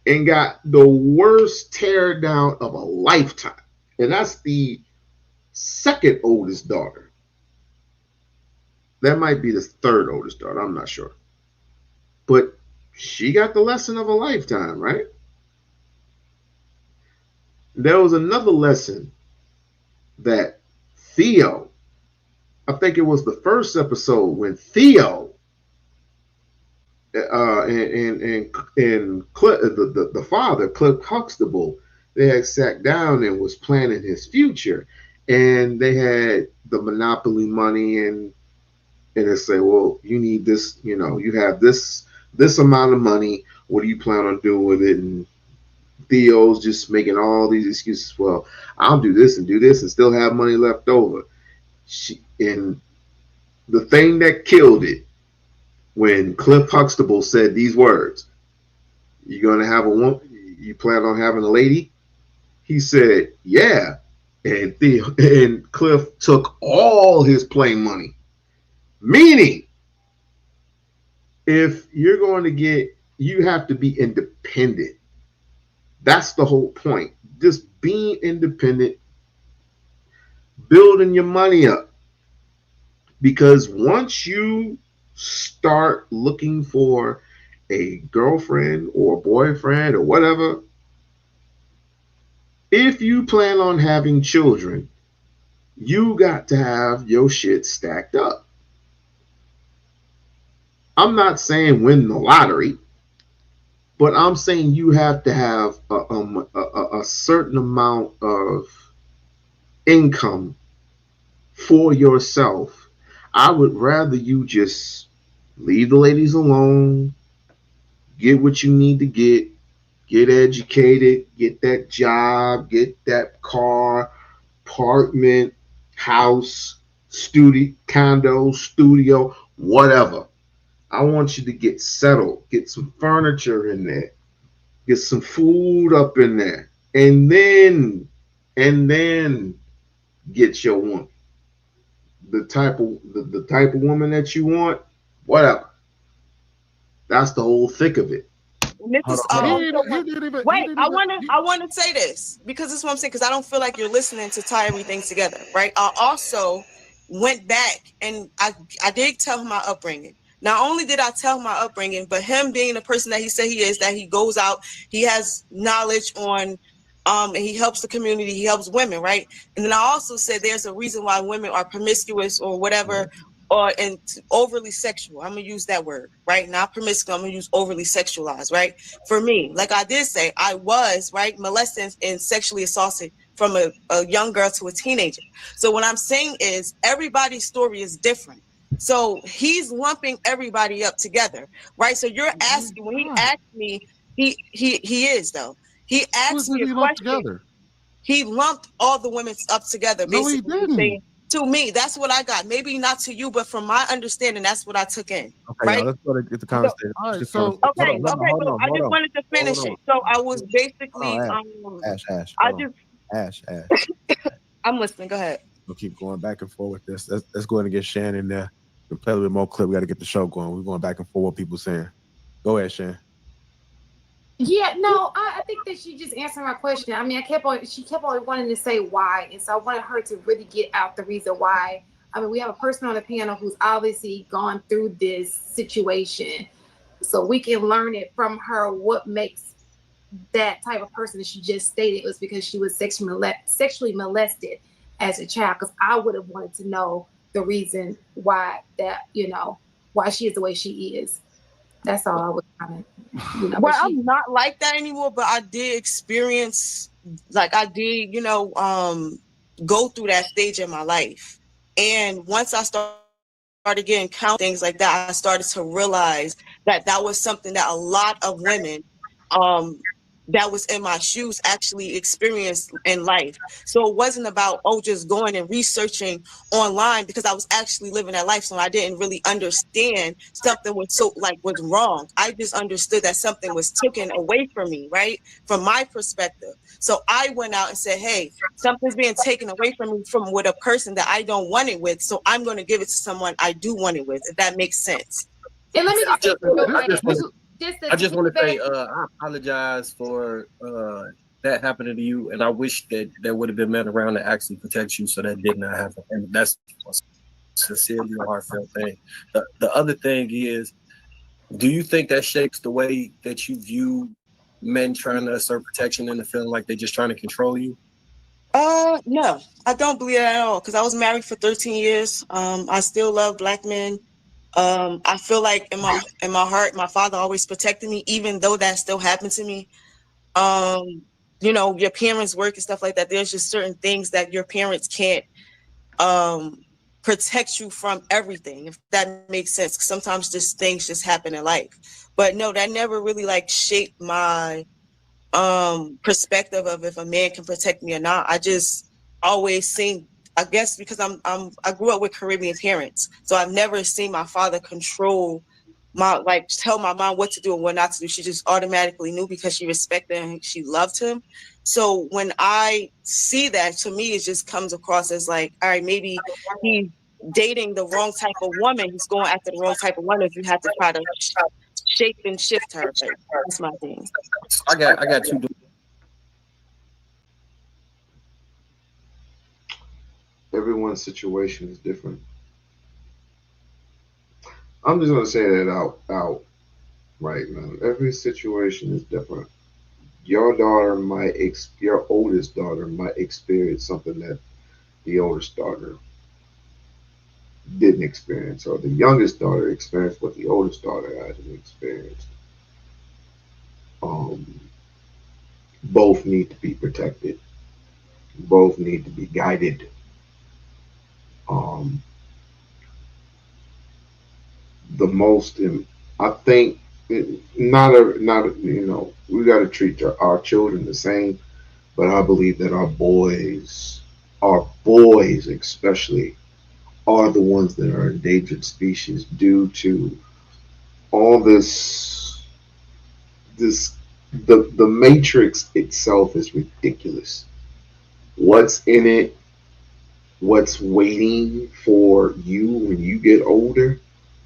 Speaker 3: and got the worst tear down of a lifetime. And that's the second oldest daughter. That might be the third oldest daughter. I'm not sure. But she got the lesson of a lifetime, right? There was another lesson that Theo, I think it was the first episode when Theo and the father, Cliff Huxtable, they had sat down and was planning his future, and they had the Monopoly money, and they say, well, you need this, you have this amount of money. What do you plan on doing with it? And Theo's just making all these excuses. Well, I'll do this and still have money left over. And the thing that killed it, when Cliff Huxtable said these words, "You're going to have a woman? You plan on having a lady?" He said, "Yeah." And Cliff took all his play money. Meaning, if you're going to you have to be independent. That's the whole point. Just being independent, building your money up. Because once you start looking for a girlfriend or boyfriend or whatever, if you plan on having children, you got to have your shit stacked up. I'm not saying win the lottery, but I'm saying you have to have a certain amount of income for yourself. I would rather you just leave the ladies alone, get what you need to get educated, get that job, get that car, apartment, house, condo, studio, whatever. I want you to get settled, get some furniture in there, get some food up in there, and then get your woman. The type of woman that you want, whatever. That's the whole thick of it.
Speaker 14: Wait, I want to say this because this is what I'm saying, because I don't feel like you're listening to tie everything together, right? I also went back and I did tell him my upbringing. Not only did I tell him my upbringing, but him being the person that he said he is, that he goes out, he has knowledge on, and he helps the community, he helps women, right? And then I also said there's a reason why women are promiscuous or whatever, and overly sexual. I'm gonna use that word, right? Not promiscuous, I'm gonna use overly sexualized, right? For me, like I did say, I was, right, molested and sexually assaulted from a young girl to a teenager. So what I'm saying is everybody's story is different. So he's lumping everybody up together, right? So you're asking, when he asked me, he is though. He asked me a question. Together? He lumped all the women up together. No, basically, he didn't. To me, that's what I got. Maybe not to you, but from my understanding, that's what I took in.
Speaker 9: Okay,
Speaker 14: right?
Speaker 9: let's go to get the conversation.
Speaker 14: I just wanted to finish it. So I was basically
Speaker 9: Ash.
Speaker 14: I'm listening. Go ahead.
Speaker 9: We'll keep going back and forth with this. Let's go ahead and get Shan in there. We'll play a little bit more clip. We got to get the show going. We're going back and forth what people saying. Go ahead, Shan.
Speaker 8: Yeah, no, I think that she just answered my question. I mean, she kept on wanting to say why. And so I wanted her to really get out the reason why. I mean, we have a person on the panel who's obviously gone through this situation. So we can learn it from her what makes that type of person that she just stated was because she was sexually molested as a child. Because I would have wanted to know the reason why that, why she is the way she is. That's all I would comment.
Speaker 14: Well, I'm not like that anymore, but I did experience, like I did, go through that stage in my life. And once I started getting things like that, I started to realize that that was something that a lot of women that was in my shoes actually experienced in life. So it wasn't about, just going and researching online, because I was actually living that life. So I didn't really understand something was wrong. I just understood that something was taken away from me, right? From my perspective. So I went out and said, hey, something's being taken away from me with a person that I don't want it with. So I'm going to give it to someone I do want it with, if that makes sense.
Speaker 8: And let me
Speaker 15: I just want to say I apologize for that happening to you, and I wish that there would have been men around to actually protect you so that did not happen. And that's a sincerely a heartfelt thing. The other thing is, do you think that shapes the way that you view men trying to assert protection and feeling like they're just trying to control you?
Speaker 14: No, I don't believe that at all, because I was married for 13 years. I still love Black men. I feel like in my heart, my father always protected me, even though that still happened to me. Your parents work and stuff like that. There's just certain things that your parents can't protect you from everything, if that makes sense. Sometimes just things just happen in life. But no, that never really shaped my perspective of if a man can protect me or not. I just always seen, I guess because I grew up with Caribbean parents, so I've never seen my father control tell my mom what to do and what not to do. She just automatically knew because she respected him and she loved him. So when I see that, to me, it just comes across as all right, maybe he's dating the wrong type of woman. He's going after the wrong type of woman if you have to try to shape and shift her. But that's my thing.
Speaker 15: I got two.
Speaker 3: Everyone's situation is different. I'm just gonna say that out right now. Every situation is different. Your oldest daughter might experience something that the oldest daughter didn't experience, or the youngest daughter experienced what the oldest daughter hasn't experienced. Both need to be protected. Both need to be guided. The most, I think, not we got to treat our children the same, but I believe that our boys especially, are the ones that are endangered species due to all the matrix itself is ridiculous. What's in it, what's waiting for you when you get older,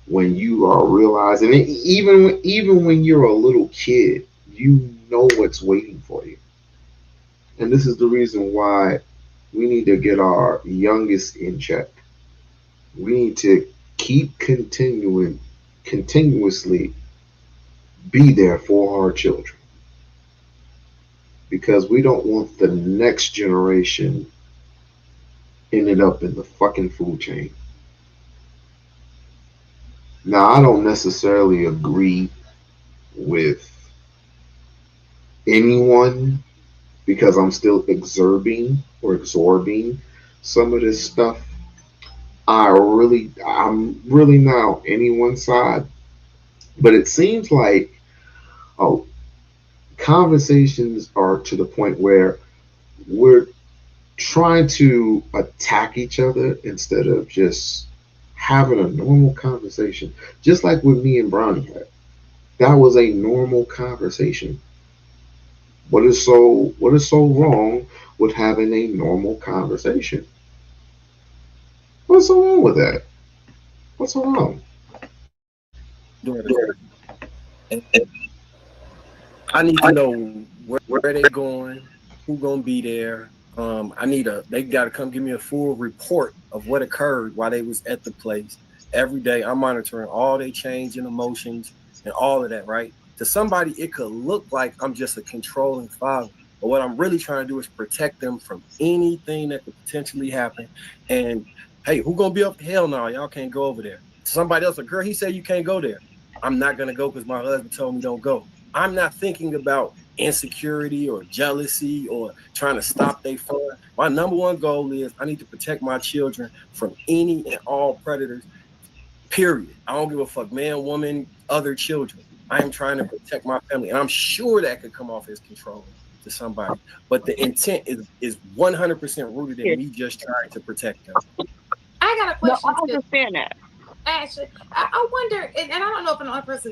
Speaker 3: when you are realizing it, even when you're a little kid, you know what's waiting for you. And this is the reason why we need to get our youngest in check. We need to keep continuously be there for our children, because we don't want the next generation ended up in the fucking food chain. Now, I don't necessarily agree with anyone, because I'm still absorbing some of this stuff. I'm really not on anyone's side, but it seems like conversations are to the point where we're trying to attack each other instead of just having a normal conversation, just like what me and Brownie had. That was a normal conversation. What is so wrong with having a normal conversation? What's so wrong with that? What's so wrong?
Speaker 15: And I need to know where they going, who gonna be there. They gotta come give me a full report of what occurred while they was at the place. Every day I'm monitoring all they change in emotions and all of that, right? To somebody, it could look like I'm just a controlling father. But what I'm really trying to do is protect them from anything that could potentially happen. And hey, who gonna be up? Hell no, y'all can't go over there. Somebody else, a girl, he said you can't go there. I'm not gonna go because my husband told me don't go. I'm not thinking about insecurity or jealousy or trying to stop their fun. My number one goal is I need to protect my children from any and all predators, period. I don't give a fuck, man, woman, other children. I am trying to protect my family. And I'm sure that could come off as controlling to somebody. But the intent is 100% rooted in me just trying to protect them.
Speaker 8: I got a question.
Speaker 14: No, I understand that.
Speaker 8: Actually, I wonder, and I don't know if I'm the only person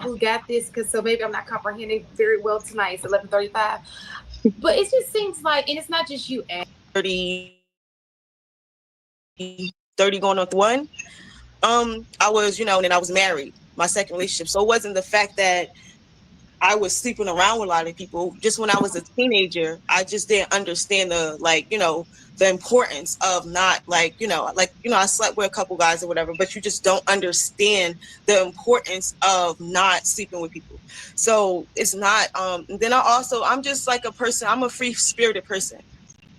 Speaker 8: who got this, because so maybe I'm not comprehending very well tonight. It's 11:35, but it just seems like, and it's not just you,
Speaker 14: 30 going on 1. I was, and then I was married, my second relationship. So it wasn't the fact that I was sleeping around with a lot of people. Just when I was a teenager, I just didn't understand the importance of not I slept with a couple guys or whatever, but you just don't understand the importance of not sleeping with people. So it's not, then I'm just like a person, I'm a free spirited person.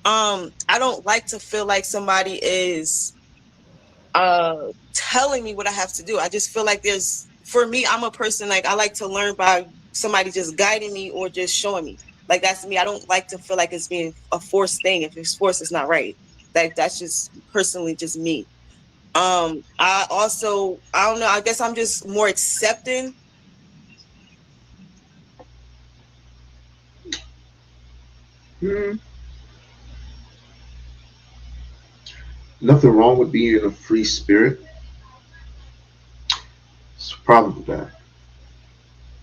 Speaker 14: I don't like to feel like somebody is telling me what I have to do. I just feel like for me, I'm a person, like, I like to learn by somebody just guiding me or just showing me. Like, that's me. I don't like to feel like it's being a forced thing. If it's forced, it's not right. Like, that's just personally just me. I don't know, I guess I'm just more accepting.
Speaker 3: Nothing wrong with being a free spirit. It's a problem with that.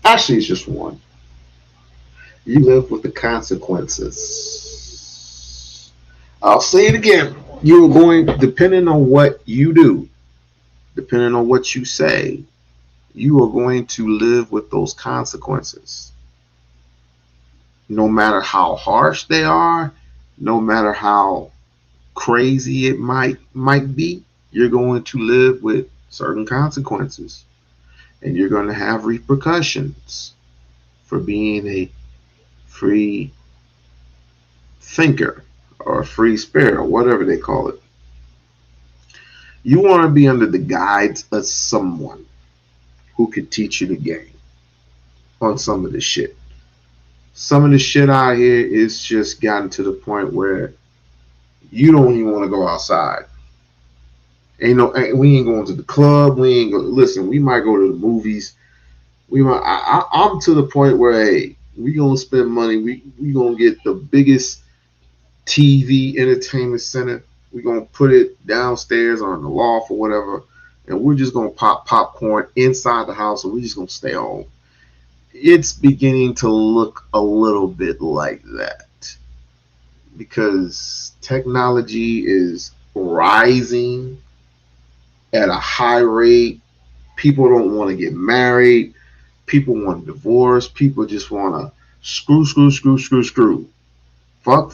Speaker 3: Actually, it's just one. You live with the consequences. I'll say it again. You are going, depending on what you do, depending on what you say, you are going to live with those consequences. No matter how harsh they are, no matter how crazy it might be, you're going to live with certain consequences. And you're going to have repercussions for being a free thinker or a free spirit or whatever they call it. You want to be under the guidance of someone who could teach you the game on some of the shit. Some of the shit out here is just gotten to the point where you don't even want to go outside. We ain't going to the club. We ain't go. Listen, we might go to the movies. I'm to the point where, hey, we gonna spend money. We gonna get the biggest TV entertainment center. We gonna put it downstairs on the loft or whatever, and we're just gonna pop popcorn inside the house, and we're just gonna stay home. It's beginning to look a little bit like that because technology is rising at a high rate. People don't want to get married. People want to divorce. People just want to screw. Fuck.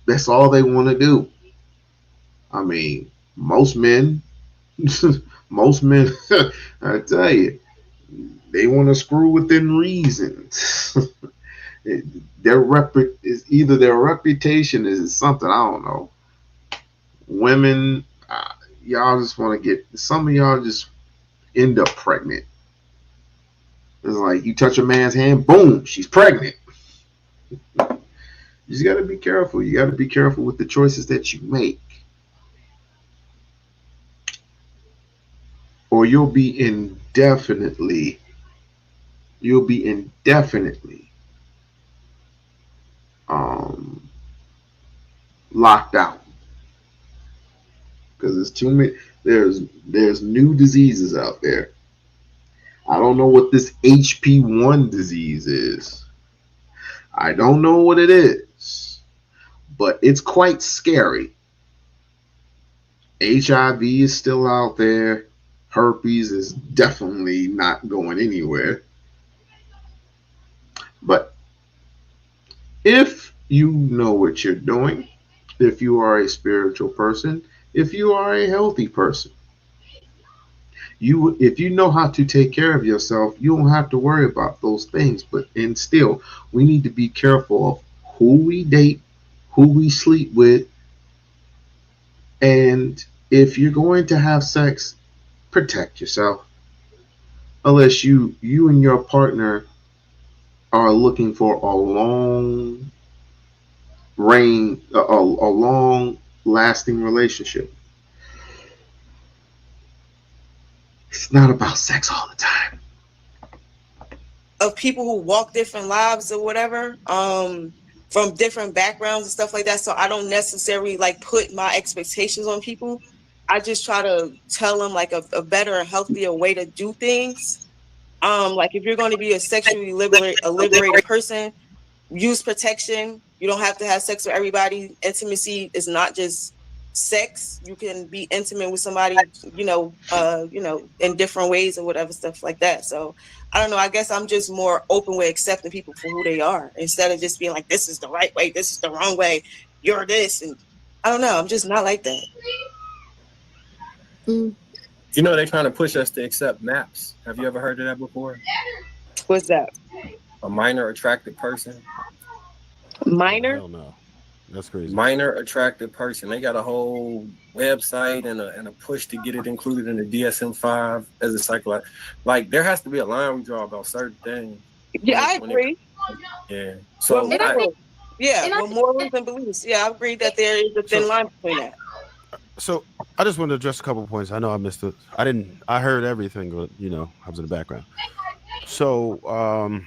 Speaker 3: That's all they want to do. I mean, most men, I tell you, they want to screw within reason. Their reputation is something, I don't know. Women, y'all just want to get, some of y'all just end up pregnant. It's like you touch a man's hand, boom, she's pregnant. You just got to be careful. You got to be careful with the choices that you make, or you'll be indefinitely locked out because there's too many. There's new diseases out there. I don't know what this HP1 disease is. I don't know what it is, but it's quite scary. HIV is still out there. Herpes is definitely not going anywhere. But if you know what you're doing, if you are a spiritual person, if you are a healthy person, if you know how to take care of yourself, you don't have to worry about those things. But and still, we need to be careful of who we date, who we sleep with, and if you're going to have sex, protect yourself. Unless you and your partner are looking for a long a long lasting relationship. It's not about sex all the time.
Speaker 14: Of people who walk different lives or whatever, from different backgrounds and stuff like that. So I don't necessarily like put my expectations on people. I just try to tell them like a better and healthier way to do things. Like if you're going to be a sexually liberated person, use protection. You don't have to have sex with everybody. Intimacy is not just sex. You can be intimate with somebody, in different ways or whatever, stuff like that. So I don't know. I guess I'm just more open with accepting people for who they are instead of just being like, this is the right way, this is the wrong way, you're this. And I don't know. I'm just not like that.
Speaker 15: You know, they're trying to push us to accept MAPS. Have you ever heard of that before?
Speaker 14: What's that?
Speaker 15: A minor attracted person.
Speaker 14: Minor?
Speaker 9: Hell no. That's crazy.
Speaker 15: Minor attracted person. They got a whole website and a push to get it included in the DSM-5 as a psychological. Like there has to be a line we draw about certain things.
Speaker 14: Yeah, I agree.
Speaker 15: Yeah. So
Speaker 14: with morals and beliefs. Yeah, I agree that there is a thin line between that.
Speaker 9: So I just wanted to address a couple of points. I know I missed it. I heard everything, but I was in the background. So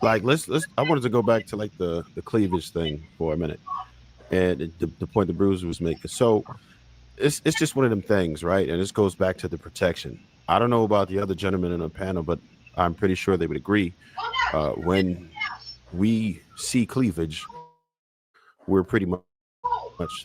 Speaker 9: like let's I wanted to go back to like the cleavage thing for a minute. And the point the Bruiser was making. So it's just one of them things, right? And this goes back to the protection. I don't know about the other gentlemen in the panel, but I'm pretty sure they would agree. When we see cleavage, we're pretty much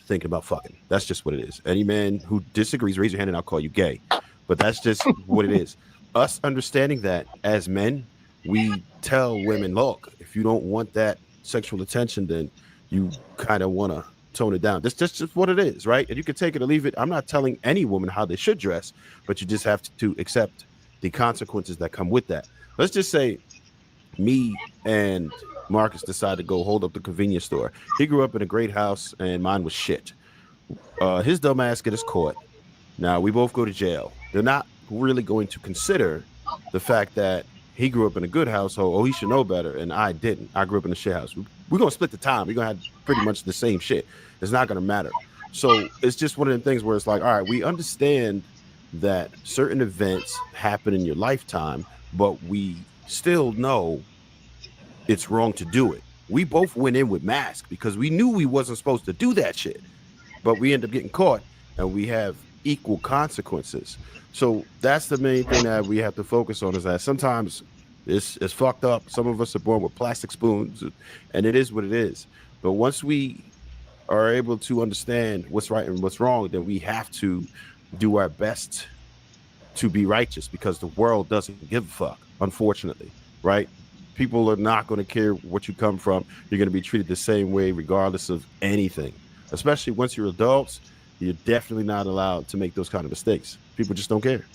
Speaker 9: thinking about fucking. That's just what it is. Any man who disagrees, raise your hand and I'll call you gay. But that's just what it is. Us understanding that as men, we tell women, look, if you don't want that sexual attention, then you kind of want to tone it down. That's just what it is, right? And you can take it or leave it. I'm not telling any woman how they should dress, but you just have to accept the consequences that come with that. Let's just say me and Marcus decided to go hold up the convenience store. He grew up in a great house and mine was shit. His dumb ass get us caught. Now we both go to jail. They're not really going to consider the fact that he grew up in a good household. Oh, he should know better. And I didn't. I grew up in a shit house. We're going to split the time. We're going to have pretty much the same shit. It's not going to matter. So it's just one of the things where it's like, all right, we understand that certain events happen in your lifetime, but we still know it's wrong to do it. We both went in with masks because we knew we wasn't supposed to do that shit, but we end up getting caught and we have equal consequences. So that's the main thing that we have to focus on, is that sometimes it's fucked up. Some of us are born with plastic spoons and it is what it is. But once we are able to understand what's right and what's wrong, then we have to do our best to be righteous, because the world doesn't give a fuck, unfortunately, right? People are not going to care what you come from. You're going to be treated the same way regardless of anything. Especially once you're adults, you're definitely not allowed to make those kind of mistakes. People just don't care.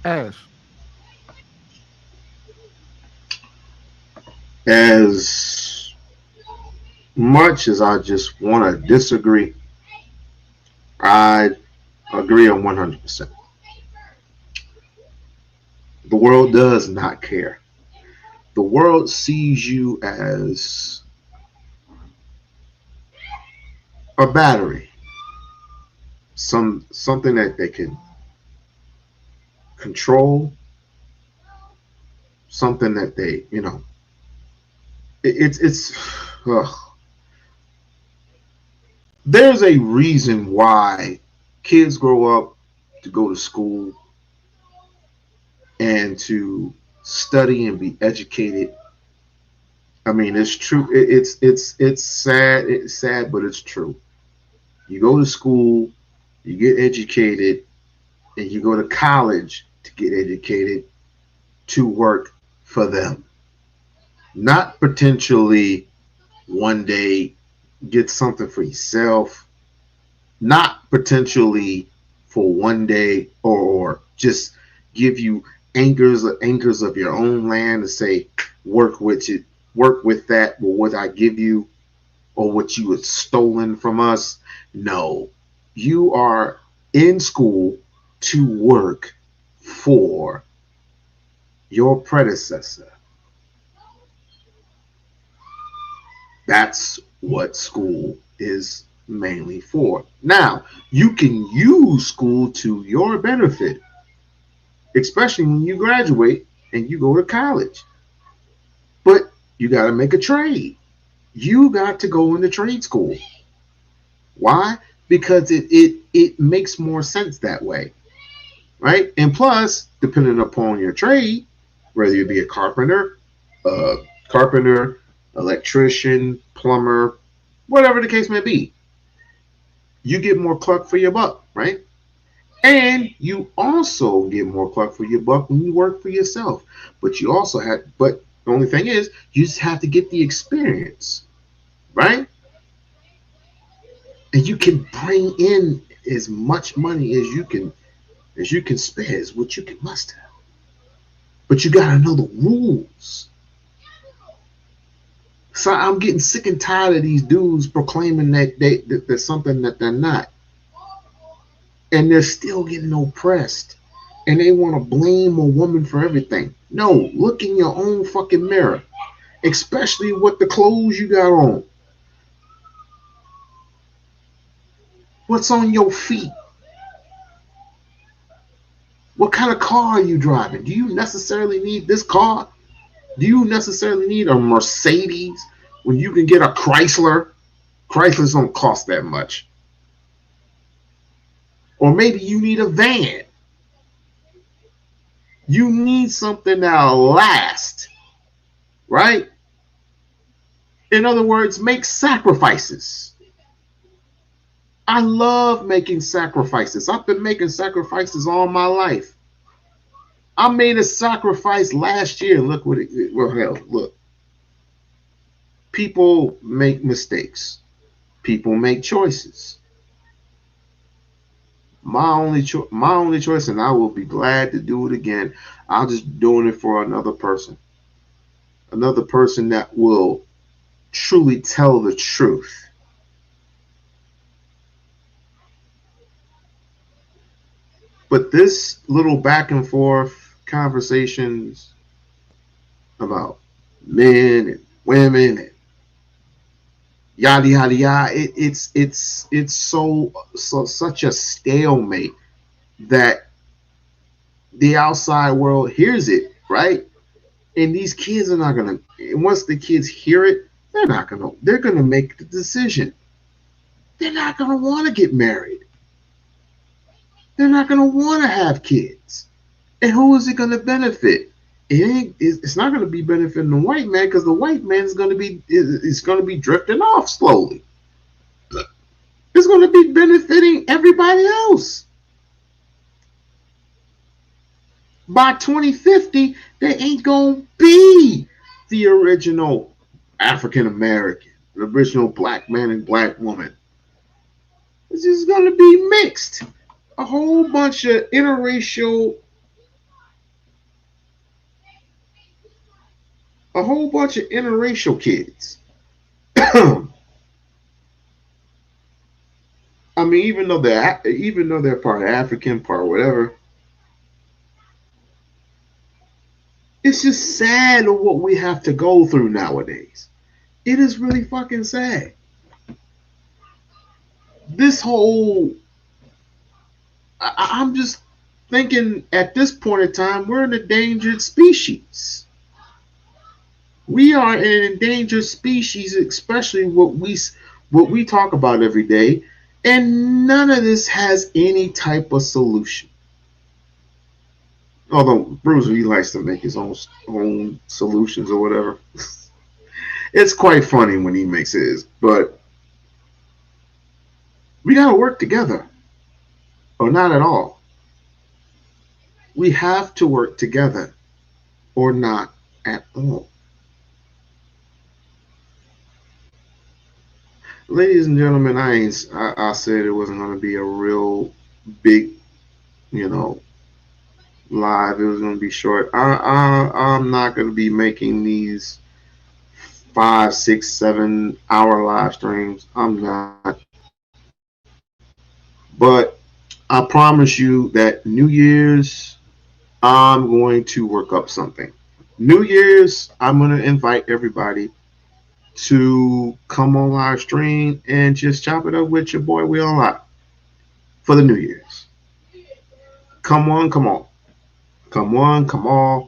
Speaker 13: Ash.
Speaker 3: As much as I just want to disagree, I agree on 100%. The world does not care. The world sees you as a battery, something that they can control, something that they, it's there's a reason why kids grow up to go to school and to study and be educated. I mean, it's true. It's sad. It's sad, but it's true. You go to school You get educated, and you go to college to get educated to work for them. Not potentially one day get something for yourself, not potentially for one day or just give you anchors of your own land to say work with it, work with that, or what I give you or what you had stolen from us. No, you are in school to work for your predecessor. That's what school is mainly for. Now, you can use school to your benefit, especially when you graduate and you go to college. But you got to make a trade. You got to go into trade school. Why? Because it makes more sense that way, right? And plus, depending upon your trade, whether you be a carpenter, electrician, plumber, whatever the case may be, you get more cluck for your buck, right? And you also get more cluck for your buck when you work for yourself. But the only thing is, you just have to get the experience, right? And you can bring in as much money as you can spare, is what you can muster. But you gotta know the rules. So I'm getting sick and tired of these dudes proclaiming that they're something that they're not. And they're still getting oppressed. And they want to blame a woman for everything. No, look in your own fucking mirror. Especially with the clothes you got on. What's on your feet? What kind of car are you driving? Do you necessarily need this car? Do you necessarily need a Mercedes when you can get a Chrysler? Chryslers don't cost that much. Or maybe you need a van. You need something that'll last, right? In other words, make sacrifices. I love making sacrifices. I've been making sacrifices all my life. I made a sacrifice last year. Look what it, well, hell, look. People make mistakes. People make choices. My only choice, and I will be glad to do it again. I'm just doing it for another person that will truly tell the truth. But this little back and forth conversations about men and women and yada yada yada, it's so such a stalemate that the outside world hears it, right? And these kids are not gonna. Once the kids hear it, they're gonna make the decision. They're not gonna want to get married. They're not gonna want to have kids. And who is it gonna benefit? It's not gonna be benefiting the white man, because the white man is gonna be drifting off slowly. It's gonna be benefiting everybody else. By 2050, they ain't gonna be the original African American, the original black man and black woman. It's just gonna be mixed. A whole bunch of interracial, kids. I mean, even though they're part African, part whatever, it's just sad of what we have to go through nowadays. It is really fucking sad. This whole, I'm just thinking at this point in time, we're an endangered species. We are an endangered species, especially what we talk about every day, and none of this has any type of solution. Although Bruiser, he likes to make his own solutions or whatever. It's quite funny when he makes his, but we gotta work together. or not at all. We have to work together or not at all. Ladies and gentlemen, I said it wasn't going to be a real big, you know, live. It was going to be short. I'm not going to be making these 5, 6, 7 hour live streams. I'm not. But I promise you that New Year's, I'm going to work up something. New Year's, I'm going to invite everybody to come on live stream and just chop it up with your boy We-On-Loc for the New Year's. Come on, come on. Come on, come on.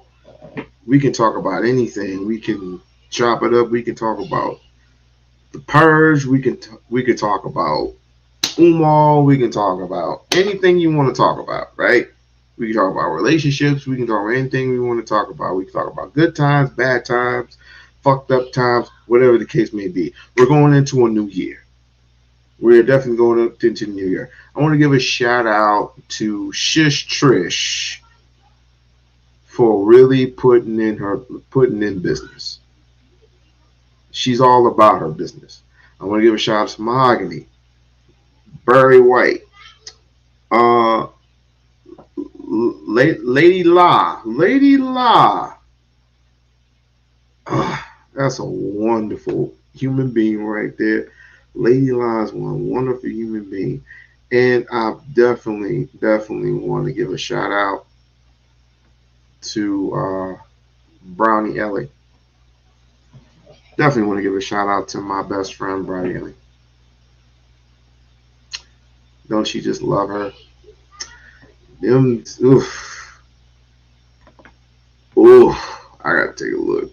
Speaker 3: We can talk about anything. We can chop it up. We can talk about the purge. We can talk about Umar. We can talk about anything you want to talk about, right? We can talk about relationships. We can talk about anything we want to talk about. We can talk about good times, bad times, fucked up times, whatever the case may be. We're going into a new year. We're definitely going into the new year. I want to give a shout out to Shish Trish for really putting in business. She's all about her business. I want to give a shout out to Mahogany, Barry White, Lady La. That's a wonderful human being right there. Lady La is one wonderful human being. And I definitely want to give a shout out to Brownie Ellie. Definitely want to give a shout out to my best friend, Brownie Ellie. Don't you just love her? Oof. I gotta take a look.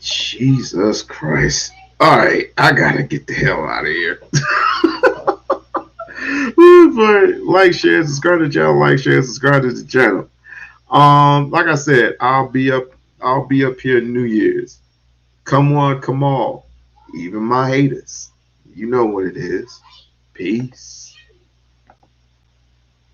Speaker 3: Jesus Christ. Alright, I gotta get the hell out of here. But like, share, subscribe to the channel, like, share, subscribe to the channel. Like I said, I'll be up here New Year's. Come on, come on. Even my haters. You know what it is. Peace.